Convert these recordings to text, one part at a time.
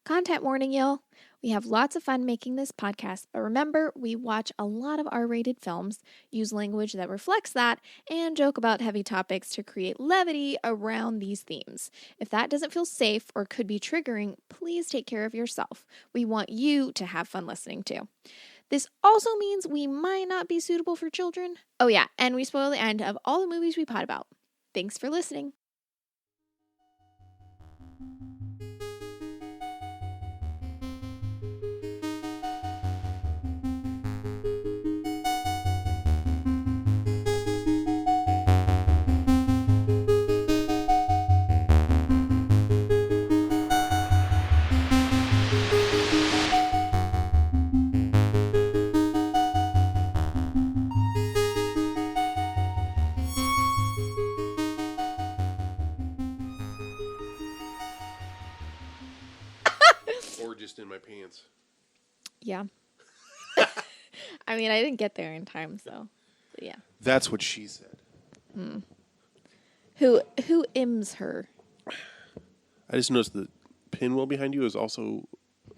Content warning, y'all. We have lots of fun making this podcast, but remember, we watch a lot of R-rated films, use language that reflects that, and joke about heavy topics to create levity around these themes. If that doesn't feel safe or could be triggering, please take care of yourself. We want you to have fun listening too. This also means we might not be suitable for children. Oh yeah, and we spoil the end of all the movies we pod about. Thanks for listening. Just in my pants. Yeah. I mean, I didn't get there in time, so yeah. That's what she said. Who ims her? I just noticed the pinwheel behind you is also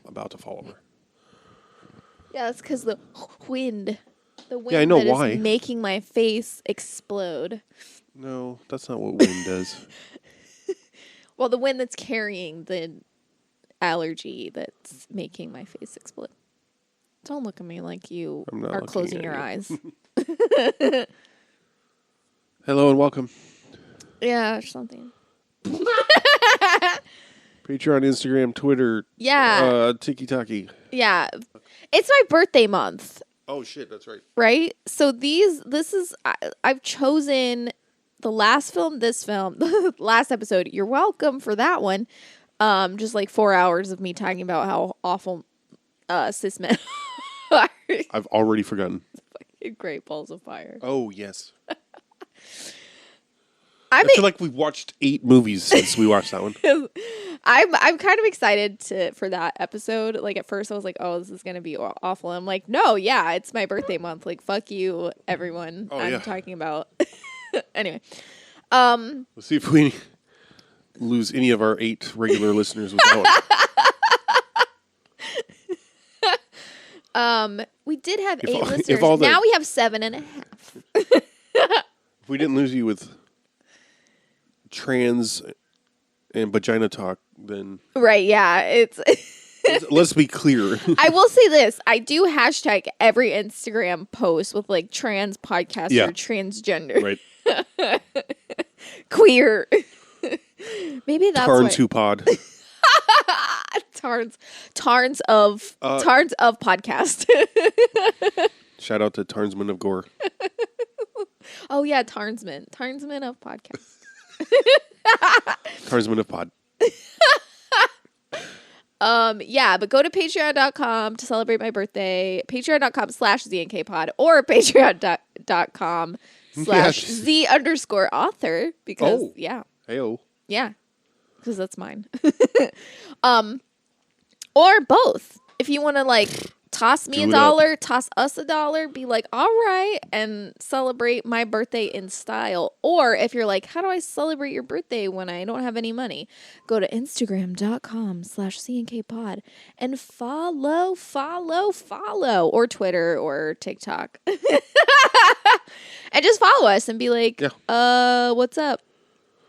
about to fall over. Yeah, that's because the wind. The wind Yeah, I know that why. is making my face explode. No, that's not what wind does. Well, the wind that's carrying the allergy that's making my face explode. Don't look at me like you are closing your eyes. Hello and welcome. Yeah, or something. Patreon, Instagram, Twitter. Yeah. Tiki-taki. Yeah. It's my birthday month. Oh, shit, that's right. Right? So I've chosen the last film, this film, the last episode. You're welcome for that one. Just like 4 hours of me talking about how awful cis men are. I've already forgotten. Great Balls of Fire. Oh, yes. I feel like we've watched 8 movies since we watched that one. I'm kind of excited for that episode. Like at first I was like, oh, this is going to be awful. I'm like, no, yeah, it's my birthday month. Like, fuck you, everyone. I'm talking about. Anyway. Let's see if we lose any of our 8 regular listeners with that one. We did have 8 listeners. Now we have 7.5. If we didn't lose you with trans and vagina talk, then right, yeah, it's let's be clear. I will say this: I do hashtag every Instagram post with like trans podcaster, transgender, right? Queer. Maybe that's Tarns who pod. Tarns of podcast. Shout out to Tarnsman of Gore. Oh yeah, Tarnsman of podcast. Tarnsman of pod. Yeah, but go to patreon.com to celebrate my birthday. Patreon.com/ZNKpod or patreon.com/Z_author because Heyo. Yeah. Because that's mine. Or both. If you want to like toss me $1, toss us $1, be like, all right, and celebrate my birthday in style. Or if you're like, how do I celebrate your birthday when I don't have any money? Go to Instagram.com/CNKpod and follow, or Twitter or TikTok. And just follow us and be like, what's up?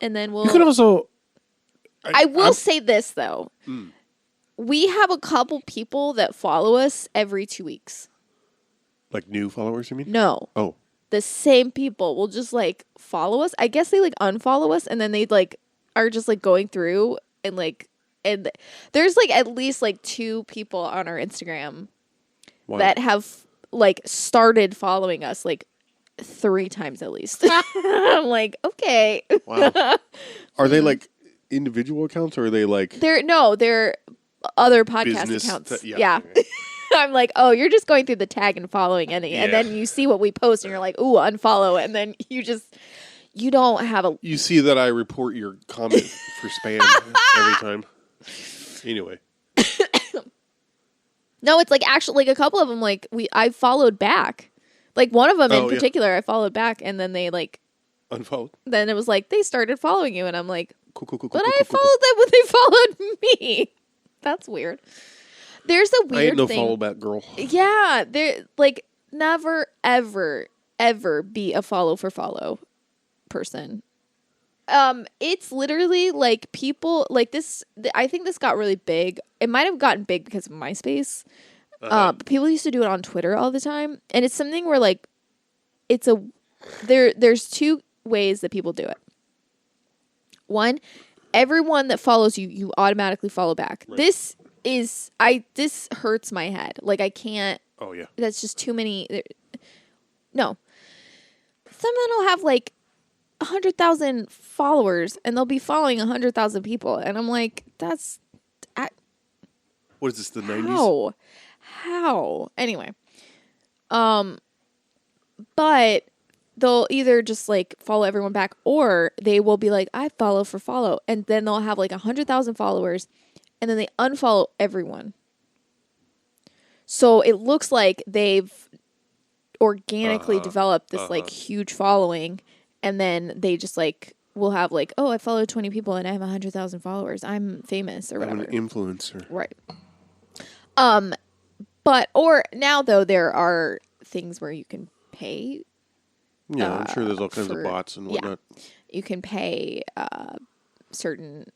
And then we'll... You could also... I will say this, though. We have a couple people that follow us every 2 weeks. Like new followers, you mean? No. Oh. The same people will just like follow us. I guess they like unfollow us and then they like are just like going through and there's like at least like 2 people on our Instagram that have like started following us like 3 times at least. I'm like, okay. Wow. Are they like individual accounts or are they like... They're other podcast accounts. Yeah. I'm like, oh, you're just going through the tag and following and then you see what we post and you're like, ooh, unfollow, and then you don't have a... You see that I report your comment for spam every time. Anyway. No, it's like actually like a couple of them I followed back. Like one of them in particular I followed back and then they like unfollowed. Then it was like they started following you and I'm like, cool. But I followed them when they followed me. That's weird. There's a weird I ain't no thing. follow back girl. Yeah, there like never ever be a follow for follow person. It's literally like people like this. I think this got really big. It might have gotten big because of MySpace. But people used to do it on Twitter all the time, and it's something where like there's two ways that people do it. One, everyone that follows you, you automatically follow back. Right. This hurts my head. Like I can't. Oh yeah. That's just too many. No. Someone will have like 100,000 followers, and they'll be following 100,000 people, and I'm like, that's. What is this? The 90s? How? Anyway. But they'll either just like follow everyone back, or they will be like, I follow for follow. And then they'll have like 100,000 followers, and then they unfollow everyone. So it looks like they've organically developed this like huge following, and then they just like will have like, oh, I followed 20 people and I have 100,000 followers. I'm famous or whatever. I'm an influencer. Right. But, or now though, there are things where you can pay. Yeah, I'm sure there's all kinds of bots and whatnot. Yeah. You can pay certain,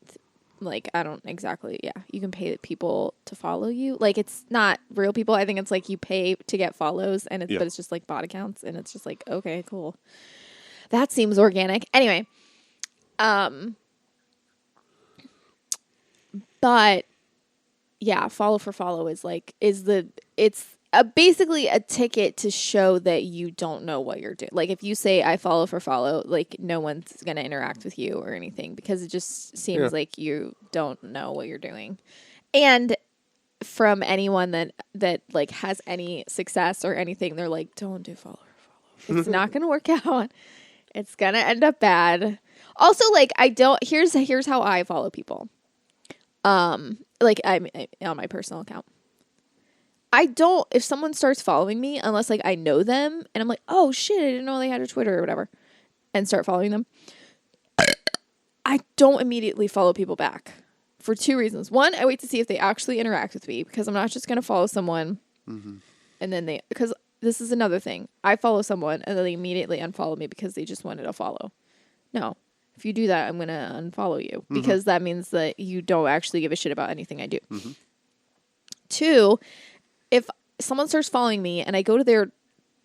like, I don't exactly, you can pay people to follow you. Like, it's not real people. I think it's like you pay to get follows, and but it's just like bot accounts, and it's just like, okay, cool. That seems organic. Anyway, but yeah, follow for follow is like, it's basically a ticket to show that you don't know what you're doing. Like if you say I follow for follow, like no one's going to interact with you or anything, because it just seems like you don't know what you're doing. And from anyone that like has any success or anything, they're like, don't do follow for follow. It's not going to work out. It's going to end up bad. Also, like here's how I follow people. Like I'm on my personal account. If someone starts following me, unless like I know them and I'm like, oh shit, I didn't know they had a Twitter or whatever, and start following them, I don't immediately follow people back for two reasons. One, I wait to see if they actually interact with me, because I'm not just going to follow someone and then because this is another thing. I follow someone and then they immediately unfollow me because they just wanted to follow. No. If you do that, I'm going to unfollow you, because that means that you don't actually give a shit about anything I do. Two, if someone starts following me and I go to their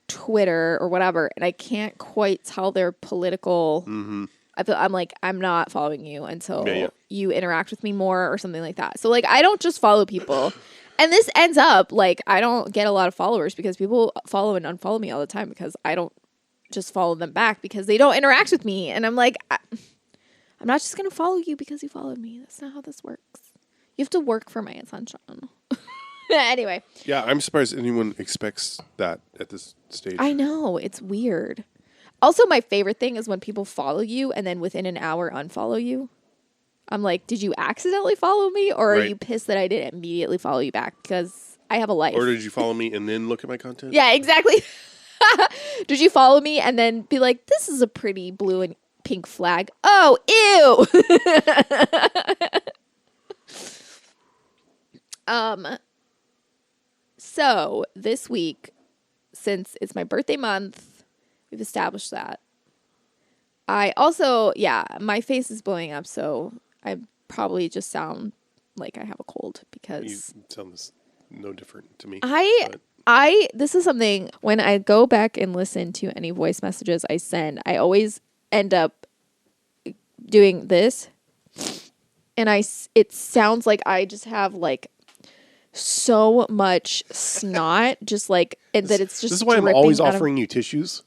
Twitter or whatever and I can't quite tell their political, I'm like, I'm not following you until you interact with me more or something like that. So like, I don't just follow people. And this ends up like, I don't get a lot of followers because people follow and unfollow me all the time, because I don't just follow them back because they don't interact with me. And I'm like, I'm not just going to follow you because you followed me. That's not how this works. You have to work for my attention. Anyway. Yeah, I'm surprised anyone expects that at this stage. I know. It's weird. Also, my favorite thing is when people follow you and then within an hour unfollow you. I'm like, did you accidentally follow me, or are you pissed that I didn't immediately follow you back? Because I have a life. Or did you follow me and then look at my content? Yeah, exactly. Did you follow me and then be like, this is a pretty blue and pink flag. Oh, ew. So this week, since it's my birthday month, we've established that. I also, my face is blowing up, so I probably just sound like I have a cold, because you sound no different to me. This is something, when I go back and listen to any voice messages I send, I always end up doing this, and it sounds like I just have like so much snot, just like, and that it's just. This is why I'm always offering you tissues.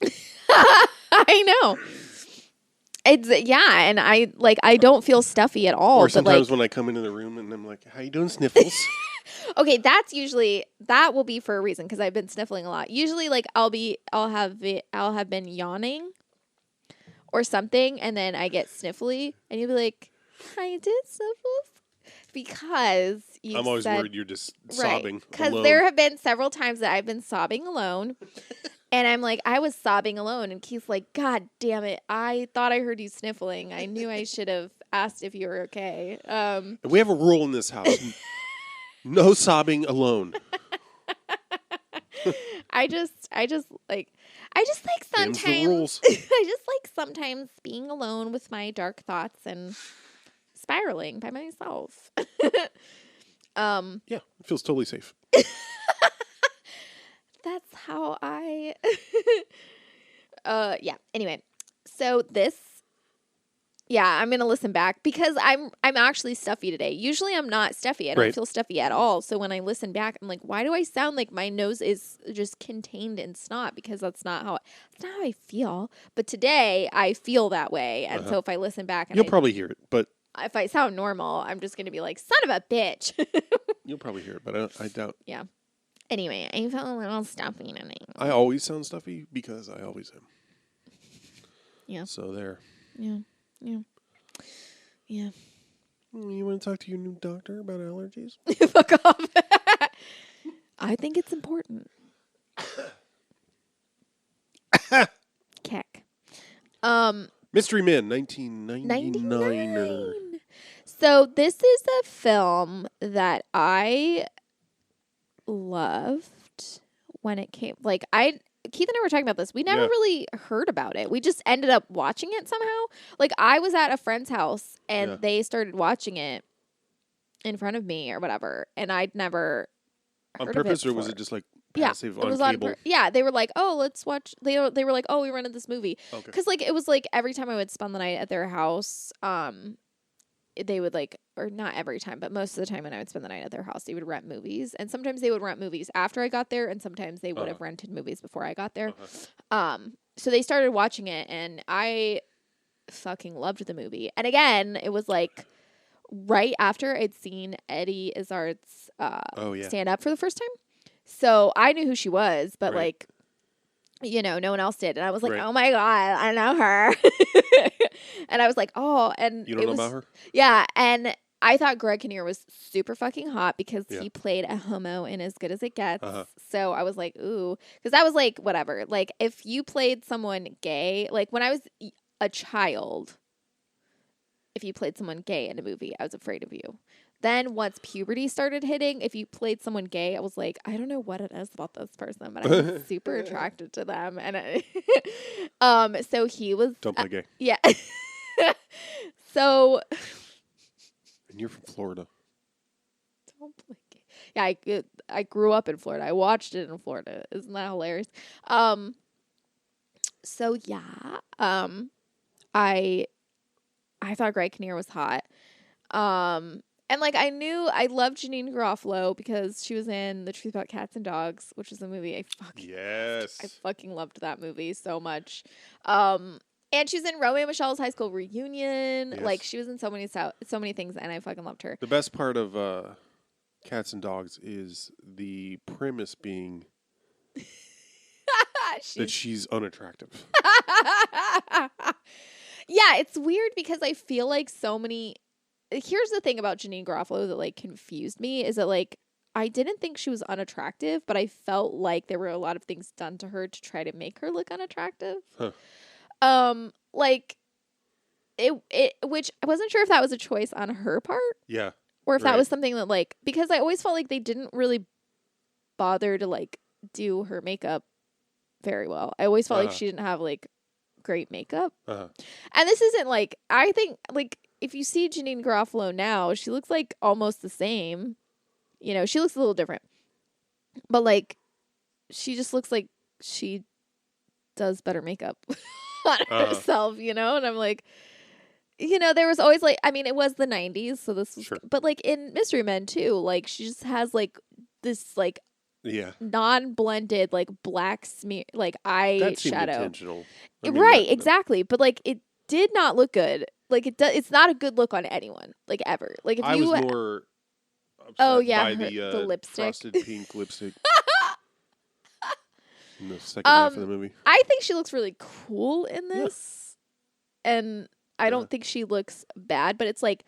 I know. It's and I don't feel stuffy at all. Or sometimes when I come into the room and I'm like, "How you doing, Sniffles?" Okay, that will be for a reason, because I've been sniffling a lot. Usually, like I'll have been yawning or something, and then I get sniffly, and you'll be like, "How you doing, Sniffles?" Because I'm always worried you're just sobbing. Because there have been several times that I've been sobbing alone. And I'm like, I was sobbing alone. And Keith's like, God damn it. I thought I heard you sniffling. I knew I should have asked if you were okay. We have a rule in this house. No sobbing alone. I just like Them's the sometimes rules. I just like sometimes being alone with my dark thoughts and spiraling by myself. Yeah, it feels totally safe. That's how I yeah. Anyway, so I'm gonna listen back because I'm actually stuffy today. Usually I'm not stuffy. I don't Right. feel stuffy at all. So when I listen back, I'm like, why do I sound like my nose is just contained in snot? Because that's not how I feel. But today I feel that way, and so if I listen back and You'll probably hear it, but if I sound normal, I'm just gonna be like, son of a bitch. you'll probably hear it, but I doubt. Yeah. Anyway, I felt a little stuffy today. I always sound stuffy because I always am. Yeah. So there. Yeah. Yeah. Yeah. You want to talk to your new doctor about allergies? Fuck off. I think it's important. Keck. Mystery Men, 1999. 99. So this is a film that I loved when it came. Like Keith and I were talking about this. We never really heard about it. We just ended up watching it somehow. Like I was at a friend's house and they started watching it in front of me or whatever, and I'd never heard on of purpose, it or was before. it just like Yeah, passive it on was cable? they were like, "Oh, let's watch." They were like, "Oh, we rented this movie." Okay. Because like it was like every time I would spend the night at their house, they would like, or not every time, but most of the time when I would spend the night at their house, they would rent movies, and sometimes they would rent movies after I got there, and sometimes they would have rented movies before I got there. So they started watching it, and I fucking loved the movie. And again, it was like right after I'd seen Eddie Izzard's stand up for the first time. So I knew who she was, but like, you know, no one else did. And I was like, oh my God, I know her. And I was like, oh, and you don't know about her? Yeah. And I thought Greg Kinnear was super fucking hot because he played a homo in As Good as It Gets. So I was like, ooh, because I was like, whatever. Like if you played someone gay, like when I was a child, if you played someone gay in a movie, I was afraid of you. Then once puberty started hitting, if you played someone gay, I was like, I don't know what it is about this person, but I'm super attracted to them. And so he was don't play gay. Yeah. So and you're from Florida. Don't play gay. Yeah, I grew up in Florida. I watched it in Florida. Isn't that hilarious? So yeah, I thought Greg Kinnear was hot. And like I loved Janine Garofalo because she was in The Truth About Cats and Dogs, which is a movie I fucking loved that movie so much. And she's in Romeo and Michelle's high school reunion. Yes. Like she was in so many things, and I fucking loved her. The best part of Cats and Dogs is the premise being that she's unattractive. Yeah, it's weird because I feel like so many. Here's the thing about Janine Garofalo that like confused me is that like I didn't think she was unattractive, but I felt like there were a lot of things done to her to try to make her look unattractive. Like it which I wasn't sure if that was a choice on her part. Yeah. Or if that was something that like, because I always felt like they didn't really bother to like do her makeup very well. I always felt like she didn't have like great makeup. And this isn't like, I think like if you see Janine Garofalo now, she looks like almost the same. You know, she looks a little different. But like she just looks like she does better makeup on herself, you know? And I'm like, you know, there was always like, I mean, it was the 90s, so this was, but like in Mystery Men too, like she just has like this like non-blended like black smear like eye shadow. Intentional. Exactly. But like it did not look good. Like it's not a good look on anyone, like ever. Like if I you was more upset by the lipstick, frosted pink lipstick. In the second half of the movie. I think she looks really cool in this. And I don't think she looks bad, but it's like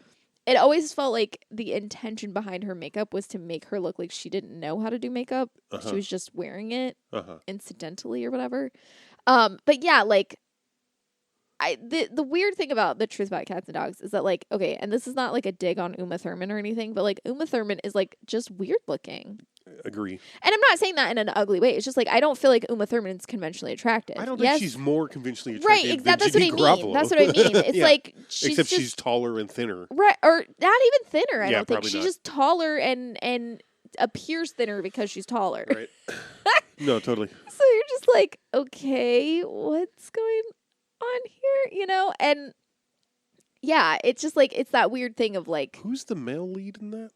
it always felt like the intention behind her makeup was to make her look like she didn't know how to do makeup. She was just wearing it incidentally or whatever. But yeah, like the weird thing about The Truth About Cats and Dogs is that, like, okay, and this is not like a dig on Uma Thurman or anything, but like Uma Thurman is like just weird looking. Agree. And I'm not saying that in an ugly way. It's just like I don't feel like Uma Thurman is conventionally attractive. I don't think she's more conventionally attractive right, than exactly. That's what I Garoppolo. mean. That's what I mean. It's like except she's taller and thinner. Right, or not even thinner. I Yeah, don't think probably she's not. just taller and appears thinner because she's taller. Right. No, totally. So you're just like, okay, what's going on here? You know, and yeah, it's just like it's that weird thing of like, who's the male lead in that?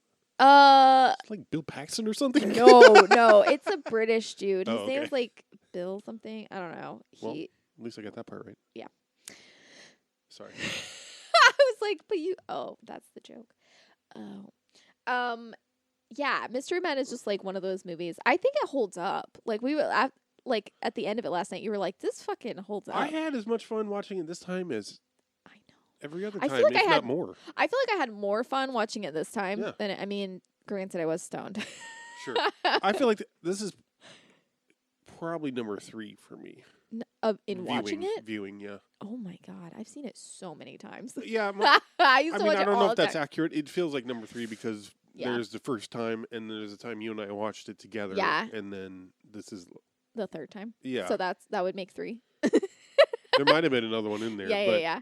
Like Bill Paxton or something? No, it's a British dude. His name is like Bill something. I don't know. Well, at least I got that part right. Yeah. Sorry. I was like, but you. Oh, that's the joke. Oh. Yeah, Mystery Men is just like one of those movies. I think it holds up. Like we were at the end of it last night, you were like, "This fucking holds up." I had as much fun watching it this time as I know every other I time, feel like if not more. I feel like I had more fun watching it this time than I mean. Granted, I was stoned. Sure, I feel like this is probably number 3 for me. Watching it, viewing, yeah. Oh my god, I've seen it so many times. Yeah, I used to watch it all the time. I don't know if that's accurate. It feels like number 3 because there's the first time, and there's a time you and I watched it together. Yeah, and then this is the third time. Yeah, so that would make 3. There might have been another one in there. Yeah.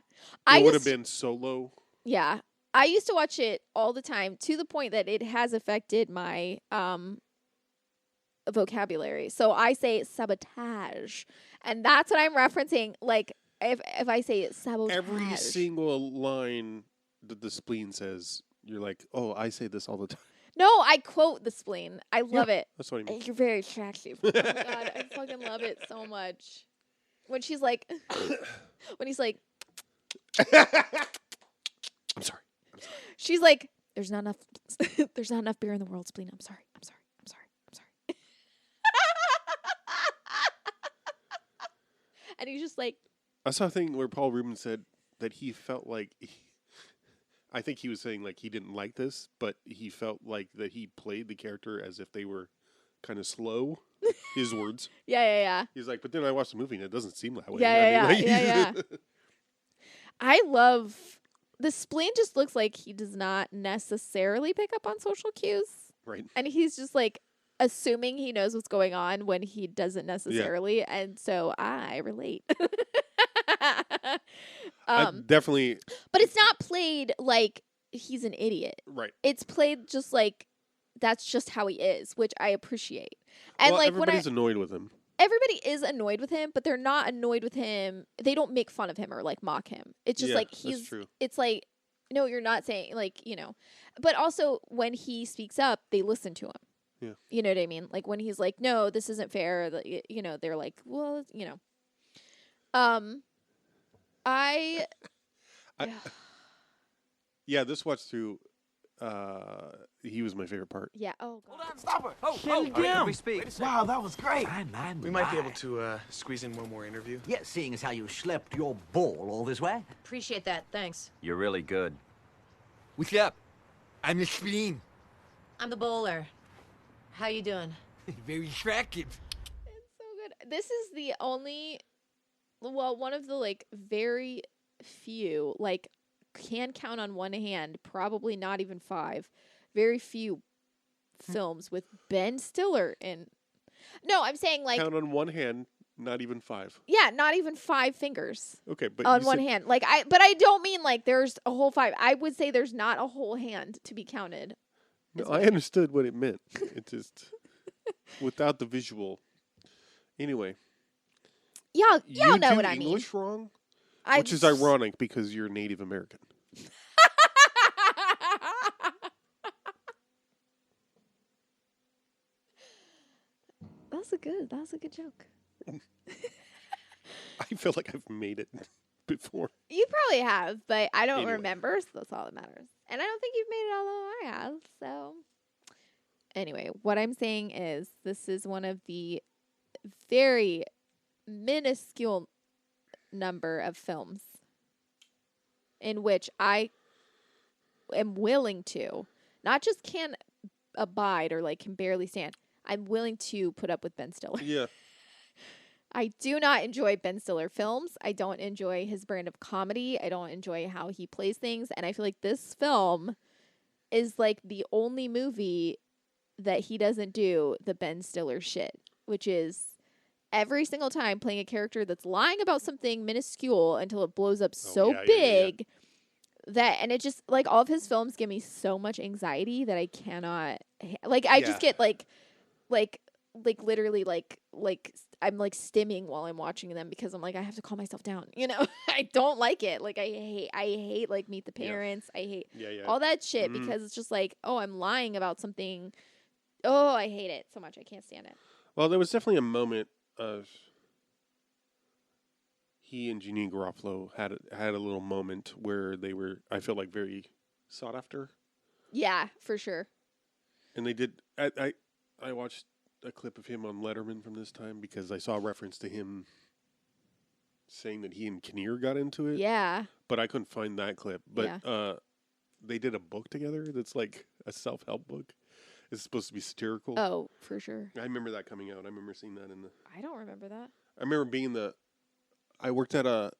It would have been solo. Yeah, I used to watch it all the time to the point that it has affected my vocabulary. So I say sabotage, and that's what I'm referencing. Like if I say sabotage, every single line that the spleen says, you're like, oh, I say this all the time. No, I quote the spleen. I love it. That's what I mean. You're very attractive. Oh my god, I fucking love it so much. When she's like, when he's like, I'm sorry. She's like, there's not enough. There's not enough beer in the world, spleen. I'm sorry. And he's just like, I saw a thing where Paul Rubens said that he felt like, I think he was saying like he didn't like this, but he felt like that he played the character as if they were kind of slow. His words. Yeah. He's like, but then I watched the movie and it doesn't seem that way. Yeah. I love the spleen. Just looks like he does not necessarily pick up on social cues, right? And he's just like assuming he knows what's going on when he doesn't necessarily, and so I relate. Definitely, but it's not played like he's an idiot, right? It's played just like that's just how he is, which I appreciate. And well, like everybody's annoyed with him. Everybody is annoyed with him, but they're not annoyed with him. They don't make fun of him or like mock him. It's just like that's true. It's like, no, you're not saying like, you know. But also when he speaks up, they listen to him. Yeah. You know what I mean? Like when he's like, no, this isn't fair. You know, they're like, well, you know. Yeah, this watch through, he was my favorite part. Yeah. Oh, God. Hold on, stop her. Oh, Can we speak? Wow, that was great. Man, we might be able to squeeze in one more interview. Yeah, seeing as how you schlepped your ball all this way. Appreciate that, thanks. You're really good. What's up? I'm the spleen. I'm the bowler. How you doing? Very attractive. It's so good. This is the only, one of the like very few, like can count on one hand, probably not even 5, very few films with Ben Stiller in. No, I'm saying like count on one hand, not even 5. Yeah, not even 5 fingers. Okay, but on one hand, like but I don't mean like there's a whole 5. I would say there's not a whole hand to be counted. No, I understood what it meant. It just without the visual. Anyway. Y'all know what I mean. English wrong? Which is ironic because you're Native American. That was a good joke. I feel like I've made it before. You probably have, but I don't remember, so that's all that matters. And I don't think you've made it, although I have. So anyway, what I'm saying is this is one of the very minuscule number of films in which I am willing to, not just can abide or like can barely stand, I'm willing to put up with Ben Stiller. Yeah. I do not enjoy Ben Stiller films. I don't enjoy his brand of comedy. I don't enjoy how he plays things. And I feel like this film is like the only movie that he doesn't do the Ben Stiller shit, which is every single time playing a character that's lying about something minuscule until it blows up so big that, and it just, like, all of his films give me so much anxiety that I cannot, like, I just get like literally I'm like stimming while I'm watching them because I'm like, I have to calm myself down, you know. I don't like it. Like, I hate like Meet the Parents. I hate all that shit because it's just like, oh, I'm lying about something. Oh, I hate it so much. I can't stand it. Well, there was definitely a moment of he and Jeannie Garofalo had a little moment where they were, I feel like, very sought after. Yeah, for sure. And they did. I watched a clip of him on Letterman from this time because I saw a reference to him saying that he and Kinnear got into it. Yeah. But I couldn't find that clip. But they did a book together that's like a self-help book. It's supposed to be satirical. Oh, for sure. I remember that coming out. I remember seeing that in the... I don't remember that. I remember being I worked at a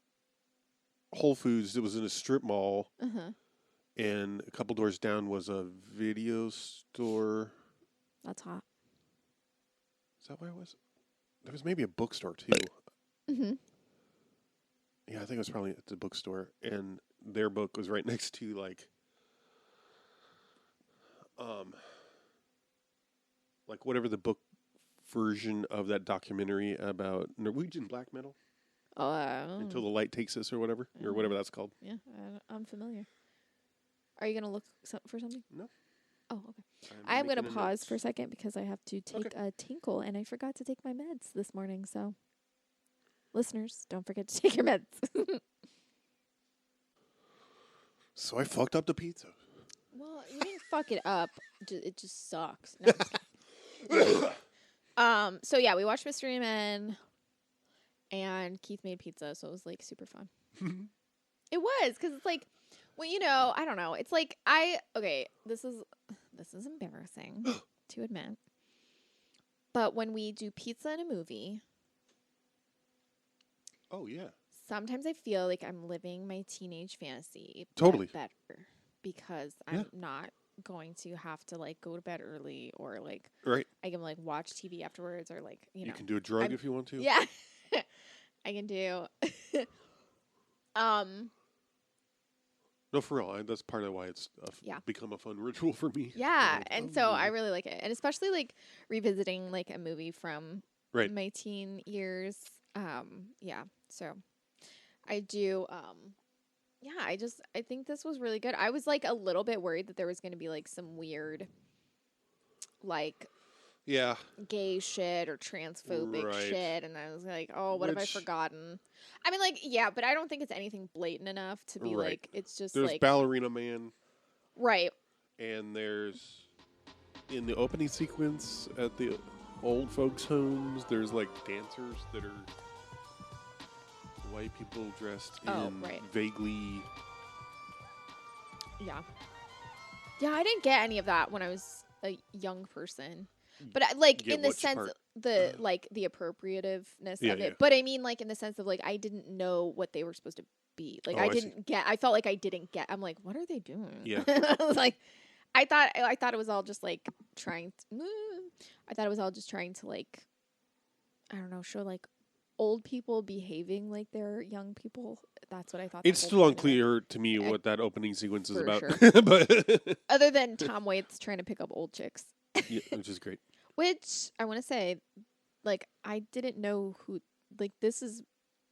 Whole Foods. It was in a strip mall. Uh-huh. And a couple doors down was a video store. That's hot. Is that where it was? There was maybe a bookstore, too. Mm-hmm. Yeah, I think it was probably at the bookstore. And their book was right next to, like whatever the book version of that documentary about Norwegian black metal. Oh. Until the Light Takes Us or whatever. Or whatever that's called. Yeah, I'm familiar. Are you going to look for something? No. Oh, okay. I'm going to pause for a second because I have to take a tinkle, and I forgot to take my meds this morning. So, listeners, don't forget to take your meds. So I fucked up the pizza. Well, you didn't fuck it up. It just sucks. No. So yeah, we watched Mystery Men, and Keith made pizza, so it was like super fun. It was because it's like, well, you know, I don't know. It's like this is embarrassing to admit, but when we do pizza in a movie, oh yeah, sometimes I feel like I'm living my teenage fantasy. Totally better because I'm not going to have to like go to bed early or like I can like watch TV afterwards or like you can do a drug if you want to. Yeah, I can do. No, for real. That's part of why it's become a fun ritual for me. Yeah, and so I really like it, and especially like revisiting like a movie from my teen years. Yeah, so I do. Yeah, I think this was really good. I was like a little bit worried that there was going to be like some weird, like, gay shit or transphobic shit, and I was like, oh, what have I forgotten? I mean, like, yeah, but I don't think it's anything blatant enough to be like, it's just there's like Ballerina Man, right? And there's in the opening sequence at the old folks' homes, there's like dancers that are white people dressed in vaguely. Yeah, I didn't get any of that when I was a young person. But like in the sense the like the appropriativeness of it. But I mean like in the sense of like I didn't know what they were supposed to be. Like I felt like I didn't get. I'm like, what are they doing? Yeah. Like I thought it was all just like trying to like I don't know, show like old people behaving like they're young people. That's what I thought. It's still unclear to me what that opening sequence is about. Sure. But other than Tom Waits trying to pick up old chicks. Yeah, which is great. Which I want to say, like, I didn't know who. Like, this is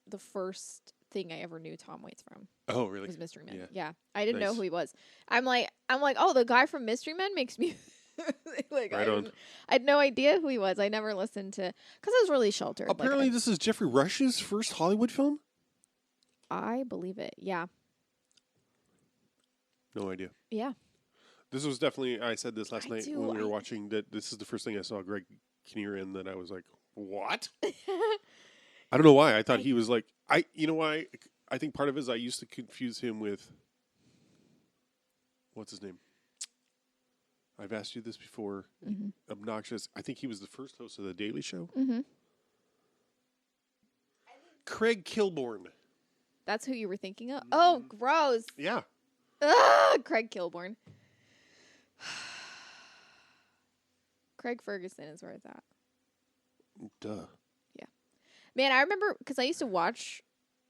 the first thing I ever knew Tom Waits from. Oh, really? Was Mystery Men. Yeah, I didn't know who he was. I'm like, oh, the guy from Mystery Men makes me like. I had no idea who he was. I never listened to because I was really sheltered. Apparently, this is Jeffrey Rush's first Hollywood film. I believe it. Yeah. No idea. Yeah. This was definitely, I said this last night when we were watching, that this is the first thing I saw Greg Kinnear in that I was like, what? I don't know why. I thought he was like, you know why? I think part of it is I used to confuse him with, what's his name? I've asked you this before. Obnoxious. I think he was the first host of The Daily Show. Mm-hmm. Craig Kilborn. That's who you were thinking of? Oh, gross. Yeah. Ugh, Craig Kilborn. Craig Ferguson is where it's at. Duh. Man, I remember because I used to watch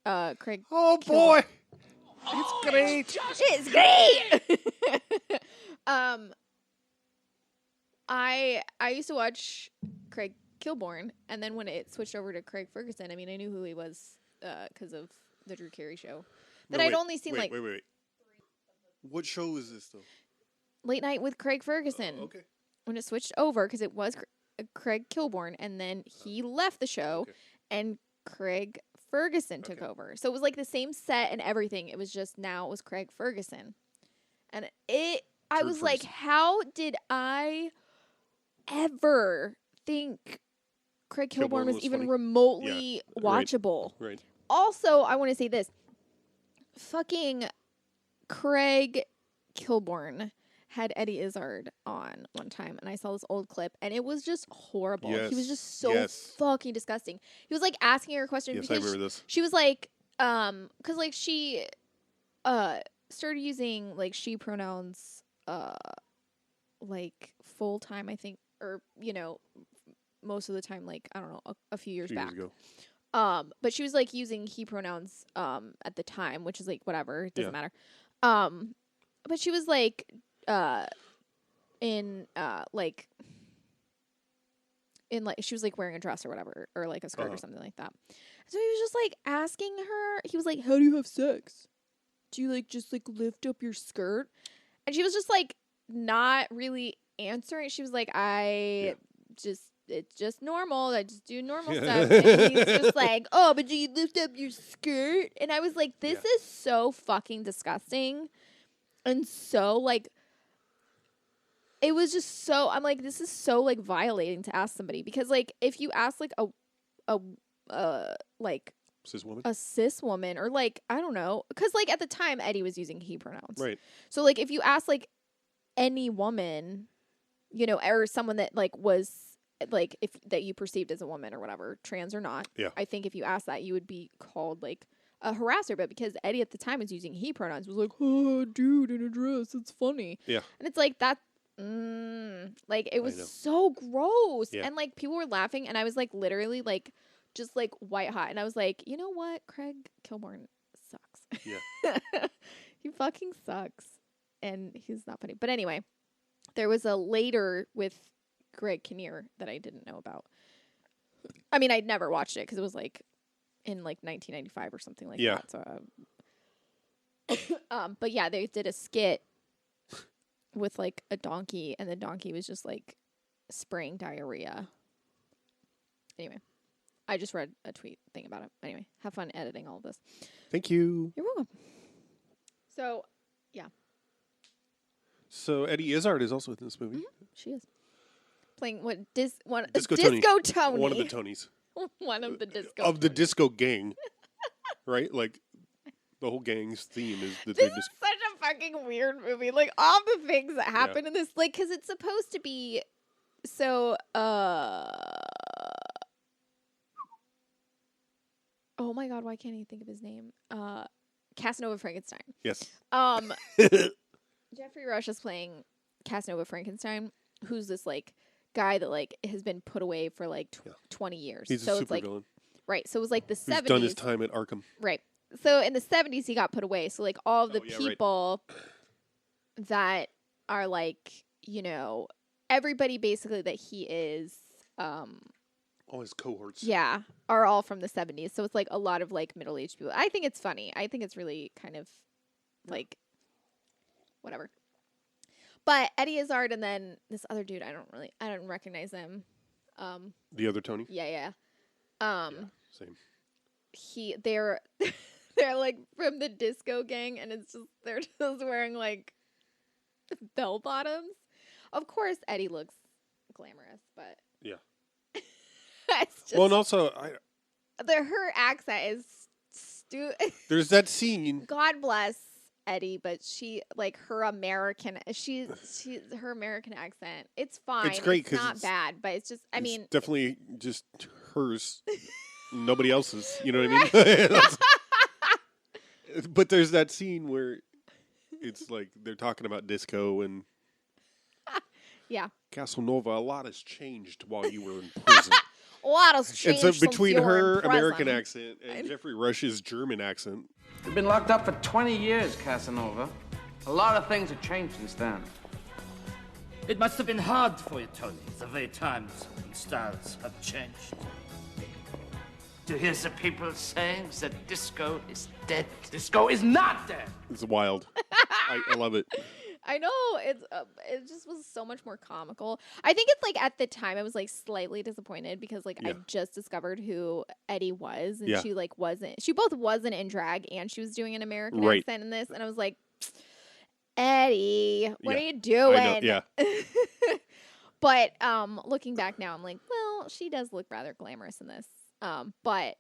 Craig. Oh boy, it's great. It's great. I used to watch Craig Kilborn, and then when it switched over to Craig Ferguson, I mean, I knew who he was because of the Drew Carey show. But I'd only seen wait. What show is this though? Late Night with Craig Ferguson. Oh, okay. When it switched over, because it was Craig Kilborn, and then he left the show, and Craig Ferguson took over. So it was like the same set and everything. It was just now it was Craig Ferguson, and I was like, how did I ever think Craig Kilborn was even funny. remotely watchable? Right. Also, I want to say this: fucking Craig Kilborn had Eddie Izzard on one time, and I saw this old clip, and it was just horrible. Yes. He was just so fucking disgusting. He was like asking her a question Yes, I because remember this. she was like, because like she, started using like she pronouns, like full time, I think, or most of the time, like I don't know, a few years back. Ago. But she was like using he pronouns at the time, which is like whatever, it doesn't matter. But she was like in she was like wearing a dress or whatever, or like a skirt or something like that. So he was just like asking her, he was like, how do you have sex? Do you like just like lift up your skirt? And she was just like not really answering. She was like, it's just normal. I just do normal stuff. And he's just like, oh, but do you lift up your skirt? And I was like, this is so fucking disgusting. And so like, it was just so, I'm like, this is so like violating to ask somebody, because like, if you ask like like a cis woman, or like, I don't know, because like at the time Eddie was using he pronouns. Right. So like, if you ask like any woman, or someone that like was like, if that you perceived as a woman or whatever, trans or not, I think if you ask that, you would be called like a harasser. But because Eddie at the time was using he pronouns, was like, oh, dude in a dress, it's funny. Yeah. And it's like that, like it was so gross. Yeah. And like people were laughing, and I was like literally like just like white hot, and I was like, you know what, Craig Kilborn sucks. Yeah. He fucking sucks, and he's not funny. But anyway, there was a later with Greg Kinnear that I didn't know about. I mean, I'd never watched it because it was like in like 1995 or something like that. So, but yeah, they did a skit with like a donkey, and the donkey was just like spraying diarrhea. Anyway, I just read a tweet thing about it. Anyway, have fun editing all of this. Thank you. You're welcome. So, yeah. So Eddie Izzard is also in this movie. Mm-hmm. She is playing Disco Tony. Tony. One of the Tonys. One of the disco of the disco gang, right? Like the whole gang's theme is that this is such a fucking weird movie. Like all the things that happen in this, like, because it's supposed to be so. Oh my god, why can't I think of his name? Casanova Frankenstein. Yes. Jeffrey Rush is playing Casanova Frankenstein, who's this like guy that like has been put away for like 20 years. He's so a it's like supervillain. Right. So it was like the 70s. He's done his time at Arkham. Right. So in the 70s he got put away. So like all of the people that are like, everybody basically that he is all his cohorts. Yeah, are all from the 70s. So it's like a lot of like middle-aged people. I think it's funny. I think it's really kind of like whatever. But Eddie Izzard and then this other dude, I don't recognize him. The other Tony? Yeah. Same. They're like from the disco gang, and they're just wearing like bell bottoms. Of course Eddie looks glamorous, but yeah. It's just, well, and also her accent is there's that scene. God bless Eddie, but she like her American. Her American accent. It's fine. It's great. It's not bad, but it's just. I mean, definitely just hers. nobody else's. You know what I mean? But there's that scene where it's like they're talking about disco and Yeah. Casanova. A lot has changed while you were in prison. A lot has And changed so since between you were her in American prison. accent and Jeffrey Rush's German accent, You've been locked up for 20 years, Casanova. A lot of things have changed since then. It must have been hard for you, Tony, the way times and styles have changed. To hear the people saying that disco is dead. Disco is not dead! it's wild. I love it. I know it just was so much more comical. I think it's like at the time I was like slightly disappointed because like I just discovered who Eddie was, and she like wasn't. She both wasn't in drag and she was doing an American accent in this, and I was like, Eddie, what are you doing? I know, yeah. But looking back now, I'm like, well, she does look rather glamorous in this. But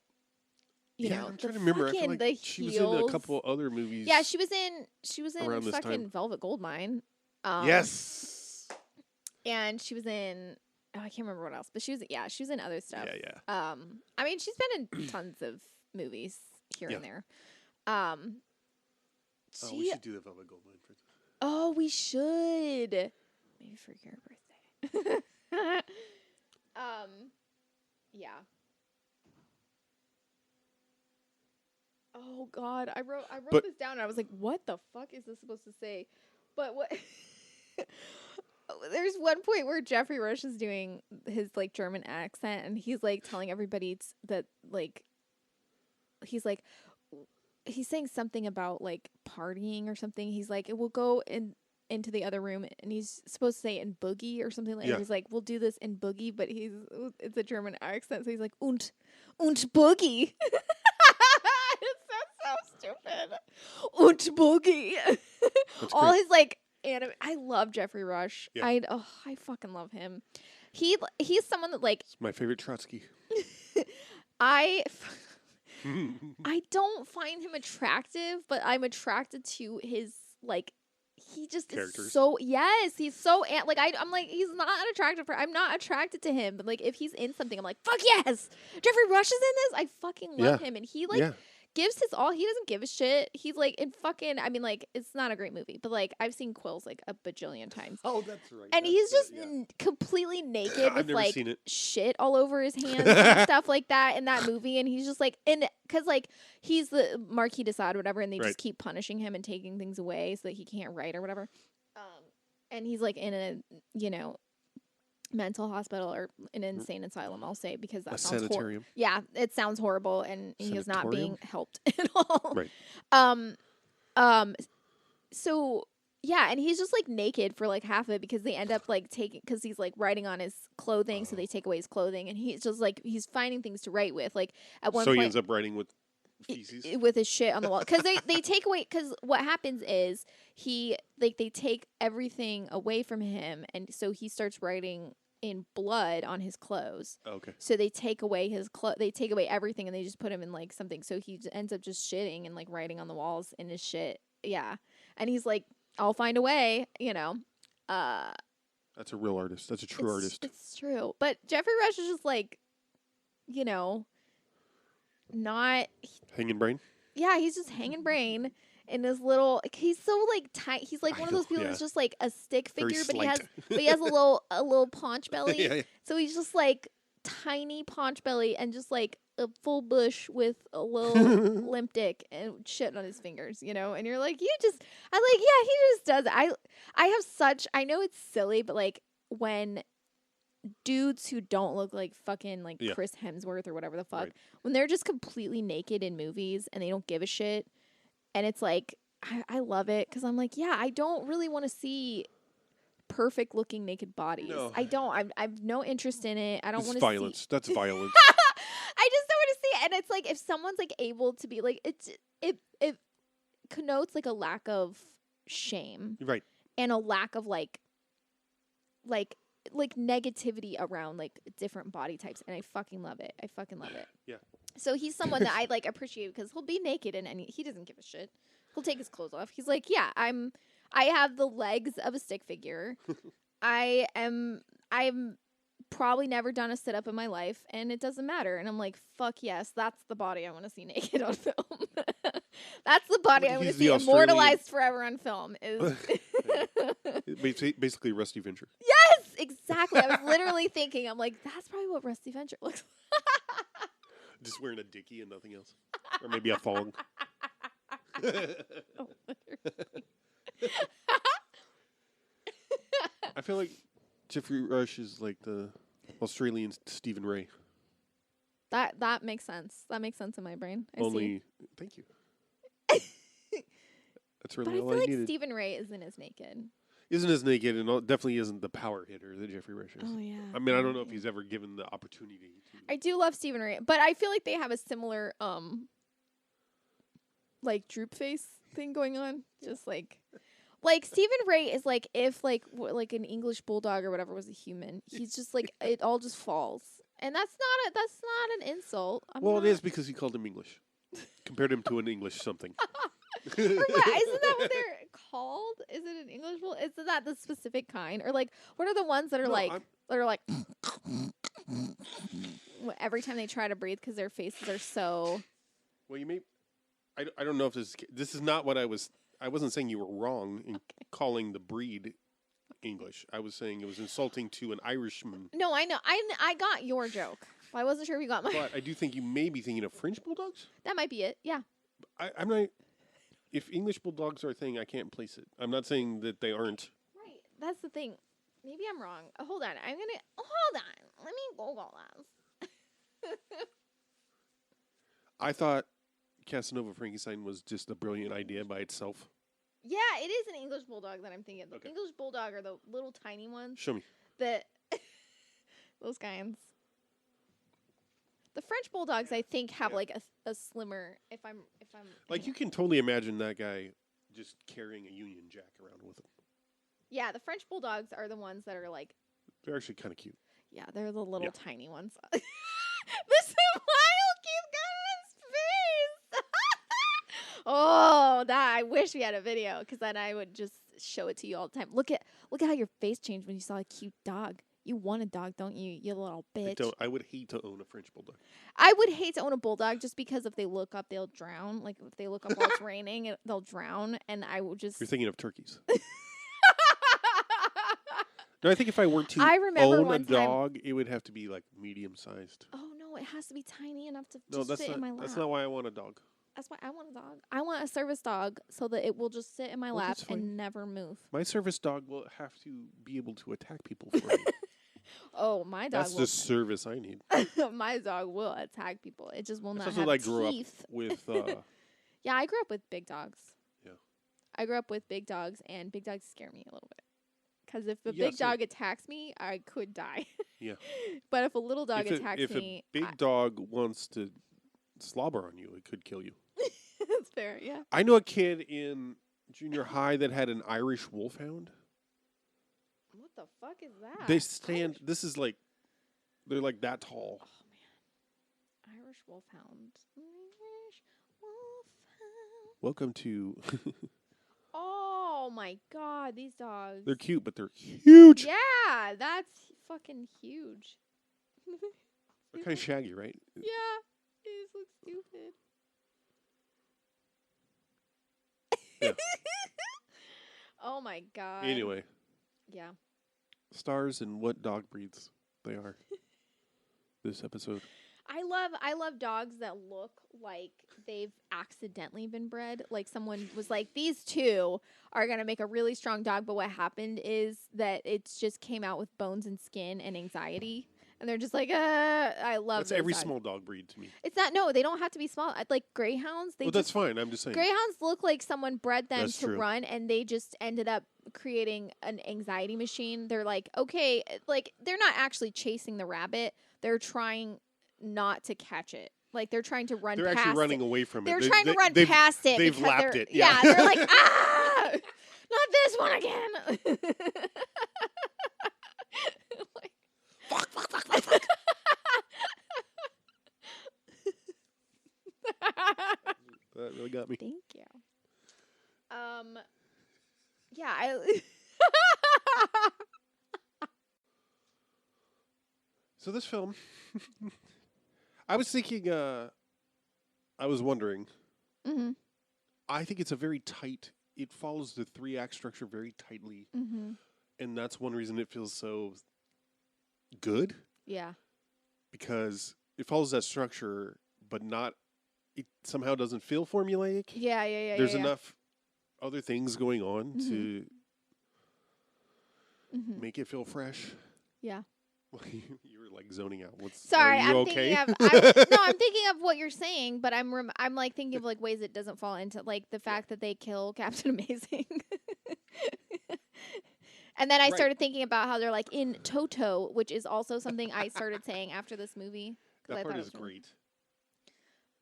you know, I'm trying to remember. I feel like the she heels. was in a couple other movies. Yeah, she was in around this fucking time. Velvet Goldmine. Yes. And she was in I can't remember what else, but she was in other stuff. Yeah. I mean, she's been in tons of movies here and there. We should do the Velvet Goldmine for this. Oh, we should. Maybe for your birthday. Yeah. Oh God, I wrote this down and I was like, what the fuck is this supposed to say? But what? There's one point where Jeffrey Rush is doing his like German accent and he's like telling everybody that like he's saying something about like partying or something. He's like, we'll go into the other room, and he's supposed to say in boogie or something like that. He's like, we'll do this in boogie, but it's a German accent, so he's like und boogie. It sounds so stupid. Und boogie. All his like anime. I love Jeffrey Rush. Yeah. I fucking love him. He's someone that like It's my favorite Trotsky. I don't find him attractive, but I'm attracted to his like. He just Characters. is so he's so like I'm like he's not attractive I'm not attracted to him, but like if he's in something I'm like fuck yes, Jeffrey Rush is in this. I fucking love him, and he like gives his all. He doesn't give a shit. He's like in fucking I mean like it's not a great movie, but like I've seen Quills like a bajillion times. Oh, that's right. And he's just completely naked I've with never like seen it. shit all over his hands and stuff like that in that movie. And he's just like, because like he's the Marquis de Sade or whatever, and they just keep punishing him and taking things away so that he can't write or whatever. And he's like in a, mental hospital or an insane asylum, I'll say, because that sounds sanitarium. Yeah, it sounds horrible, and he is not being helped at all. Right. So yeah, and he's just like naked for like half of it because they end up like because he's like writing on his clothing, so they take away his clothing, and he's just like he's finding things to write with. Like at one point, he ends up writing with feces with his shit on the wall because they take away because what happens is they take everything away from him, and so he starts writing in blood on his clothes. Okay. So they take away his they take away everything, and they just put him in like something. So he ends up just shitting and like writing on the walls in his shit. Yeah, and he's like, I'll find a way, That's a real artist. That's a true artist. It's true. But Jeffrey Rush is just like, not... Hanging brain? Yeah, he's just hanging brain in this little... He's so like tight. He's like one of those people that's just like a stick figure, but he has a little paunch belly. Yeah. So he's just like tiny paunch belly and just like a full bush with a little limp dick and shit on his fingers, and you're like, he just does it. I know it's silly, but like when dudes who don't look like fucking like Chris Hemsworth or whatever the fuck, when they're just completely naked in movies and they don't give a shit, and it's like, I love it because I'm like, I don't really want to see perfect looking naked bodies. No. I don't. I've no interest in it. I don't want to violence. see. That's violence. I just don't want to see it. And it's like if someone's like able to be like it connotes like a lack of shame. Right. And a lack of like negativity around like different body types, and I fucking love it. Yeah. So he's someone that I like appreciate because he'll be naked and he doesn't give a shit. He'll take his clothes off. He's like, I have the legs of a stick figure. I'm probably never done a sit up in my life, and it doesn't matter. And I'm like, fuck yes, that's the body I want to see naked on film. That's the body I want to He's the see Australian- immortalized forever on film. Is Basically, Rusty Venture. yes, exactly. I was literally thinking, I'm like, that's probably what Rusty Venture looks like. Just wearing a dickie and nothing else. Or maybe a thong. Oh, I feel like Jeffrey Rush is like the Australian Stephen Ray. that makes sense. That makes sense in my brain. I Only, see. thank you. That's But really I all feel I like needed. Stephen Ray isn't as naked. Isn't as naked and definitely isn't the power hitter that Jeffrey Rush is. Oh yeah. I mean, I don't know if he's ever given the opportunity to. I do love Stephen Ray, but I feel like they have a similar like droop face thing going on. Just like Stephen Ray is like if like an English bulldog or whatever was a human. He's just like it all just falls. And that's not an insult. It is because he called him English. Compared him to an English something. Or what? Isn't that what they're called? Is it an English bull? Isn't that the specific kind? Or like what are the ones that are every time they try to breathe because their faces are so. Well, you may. I don't know if this is not what I wasn't saying you were wrong in calling the breed English. I was saying it was insulting to an Irishman. No, I know. I got your joke. I wasn't sure if you got mine. But I do think you may be thinking of French bulldogs. That might be it. Yeah. I'm not. If English bulldogs are a thing, I can't place it. I'm not saying that they aren't. Right. That's the thing. Maybe I'm wrong. Hold on. Hold on. Let me Google this. I thought Casanova Frankenstein was just a brilliant idea by itself. Yeah, it is an English bulldog that I'm thinking. The English bulldog are the little tiny ones. Show me. Those kinds. The French bulldogs, I think, have like a slimmer. If I'm like, you can totally imagine that guy just carrying a Union Jack around with him. Yeah, the French bulldogs are the ones that are like. They're actually kind of cute. Yeah, they're the little tiny ones. The smile keeps going in his face. Oh, I wish we had a video because then I would just show it to you all the time. Look at how your face changed when you saw a cute dog. You want a dog, don't you? You little bitch. I would hate to own a French bulldog. I would hate to own a bulldog just because if they look up, they'll drown. Like if they look up while it's raining, they'll drown, and I will just. You're thinking of turkeys. No, I think if I were to own a dog, it would have to be like medium sized. Oh no, it has to be tiny enough to fit in my lap. That's not why I want a dog. That's why I want a dog. I want a service dog so that it will just sit in my lap and never move. My service dog will have to be able to attack people for me. Oh, my dog That's the service I need. My dog will attack people. It just will not have teeth. That's what I grew up with. Yeah, I grew up with big dogs. Yeah. I grew up with big dogs, and big dogs scare me a little bit. Because if a big dog attacks me, I could die. Yeah. But if a little dog attacks me... If a big dog wants to slobber on you, it could kill you. That's fair, yeah. I know a kid in junior high that had an Irish wolfhound. What the fuck is that? They stand... This is like... They're like that tall. Oh, man. Irish wolfhound. Irish wolfhound. Welcome to... Oh, my God. These dogs. They're cute, but they're huge. Yeah, that's fucking huge. They're kind of shaggy, right? Yeah. They just look stupid. Yeah. Oh, my God. Anyway. Yeah. Stars and what dog breeds they are. This episode. I love dogs that look like they've accidentally been bred. Like someone was like, these two are going to make a really strong dog. But what happened is that it's just came out with bones and skin and anxiety. And they're just like, I love That's every small dog breed to me. It's not, no, they don't have to be small. Like greyhounds. That's fine. I'm just saying. Greyhounds look like someone bred them That's to true. run, and they just ended up creating an anxiety machine. They're like, okay, like they're not actually chasing the rabbit. They're trying not to catch it. Like they're trying to run past it. They're actually running away from it. They're trying to run past it. They've lapped it. Yeah, they're like, ah, not this one again. Like, fuck. That really got me. Thank you. Yeah, So this film, I was thinking, I was wondering. Mm-hmm. I think it's a very tight. It follows the 3-act structure very tightly, Mm-hmm. and that's one reason it feels so good. Yeah. Because it follows that structure, but not. It somehow doesn't feel formulaic. Yeah. There's yeah. enough other things going on to Mm-hmm. make it feel fresh. Yeah. You were like zoning out. Sorry, are you I'm okay? thinking of. I'm thinking of what you're saying, but I'm like thinking of like ways it doesn't fall into like the fact that they kill Captain Amazing. And then I Right. started thinking about how they're like in Toto, which is also something I started saying after this movie. 'Cause I That thought part it is was really- great.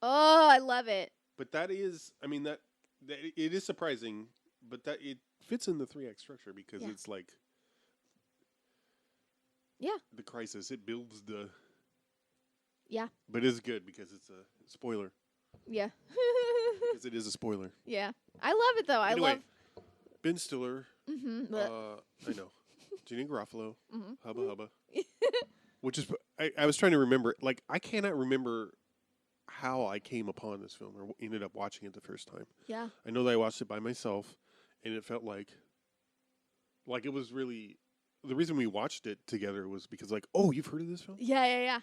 Oh, I love it. But that is, I mean, that it is surprising, but that it fits in the 3-act structure because Yeah. it's like, Yeah. the crisis. It builds the. Yeah. But it's good because it's a spoiler. Yeah. Because it is a spoiler. Yeah. I love it though. Anyway, I love. Ben Stiller. Mm-hmm. I know. Jeannie Garofalo. Mhm. Hubba Hubba. Which is, I was trying to remember, like, I cannot remember how I came upon this film or ended up watching it the first time. Yeah. I know that I watched it by myself, and it felt like it was really, the reason we watched it together was because, like, oh, you've heard of this film? Yeah.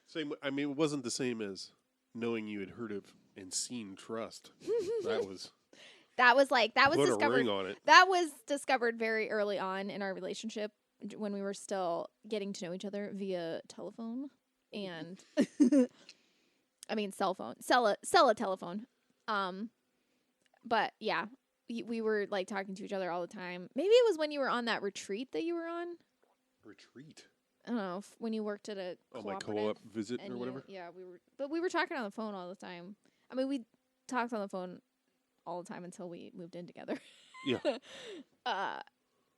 Same. I mean, it wasn't the same as knowing you had heard of and seen Trust. That was That was put a discovered. ring on it. That was discovered very early on in our relationship when we were still getting to know each other via telephone and I mean cell phone, cell a telephone. But yeah, we were like talking to each other all the time. Maybe it was when you were on that retreat that you were on. Retreat. I don't know when you worked at a My cooperative co-op visit and or whatever. we were talking on the phone all the time. I mean, we talked on the phone all the time until we moved in together. Yeah.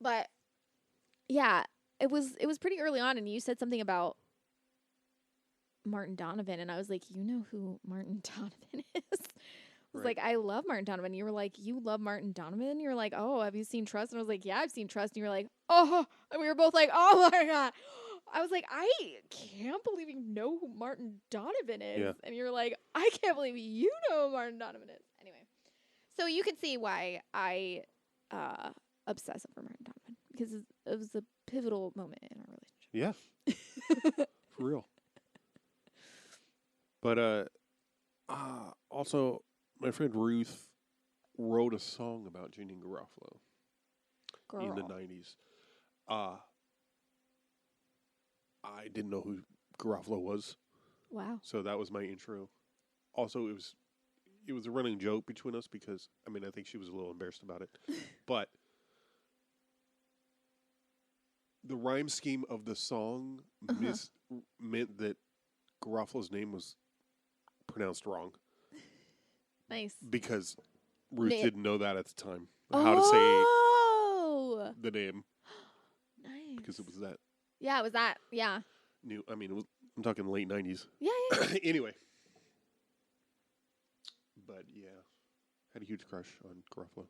But yeah, it was pretty early on, and you said something about Martin Donovan, and I was like, you know who Martin Donovan is? I was Right. like, I love Martin Donovan. You were like, you love Martin Donovan? You were like, oh, have you seen Trust? And I was like, yeah, I've seen Trust. And you were like, oh, and we were both like, oh my God. I was like, I can't believe you know who Martin Donovan is. Yeah. And you're like, I can't believe you know who Martin Donovan is. Anyway, so you can see why I obsess over Martin Donovan, because it was a pivotal moment in our relationship. Yeah. For real. But also, my friend Ruth wrote a song about Jeannie Garofalo in the 90s. I didn't know who Garofalo was, Wow. so that was my intro. Also, it was a running joke between us because, I mean, I think she was a little embarrassed about it. But the rhyme scheme of the song meant that Garofalo's name was pronounced wrong Nice. because Ruth Ma- didn't know that at the time. How to say Oh, the name nice. because it was that Yeah, it was that. Yeah. new. I mean, I'm talking late 90s. Yeah. Anyway. But yeah, had a huge crush on Garofalo.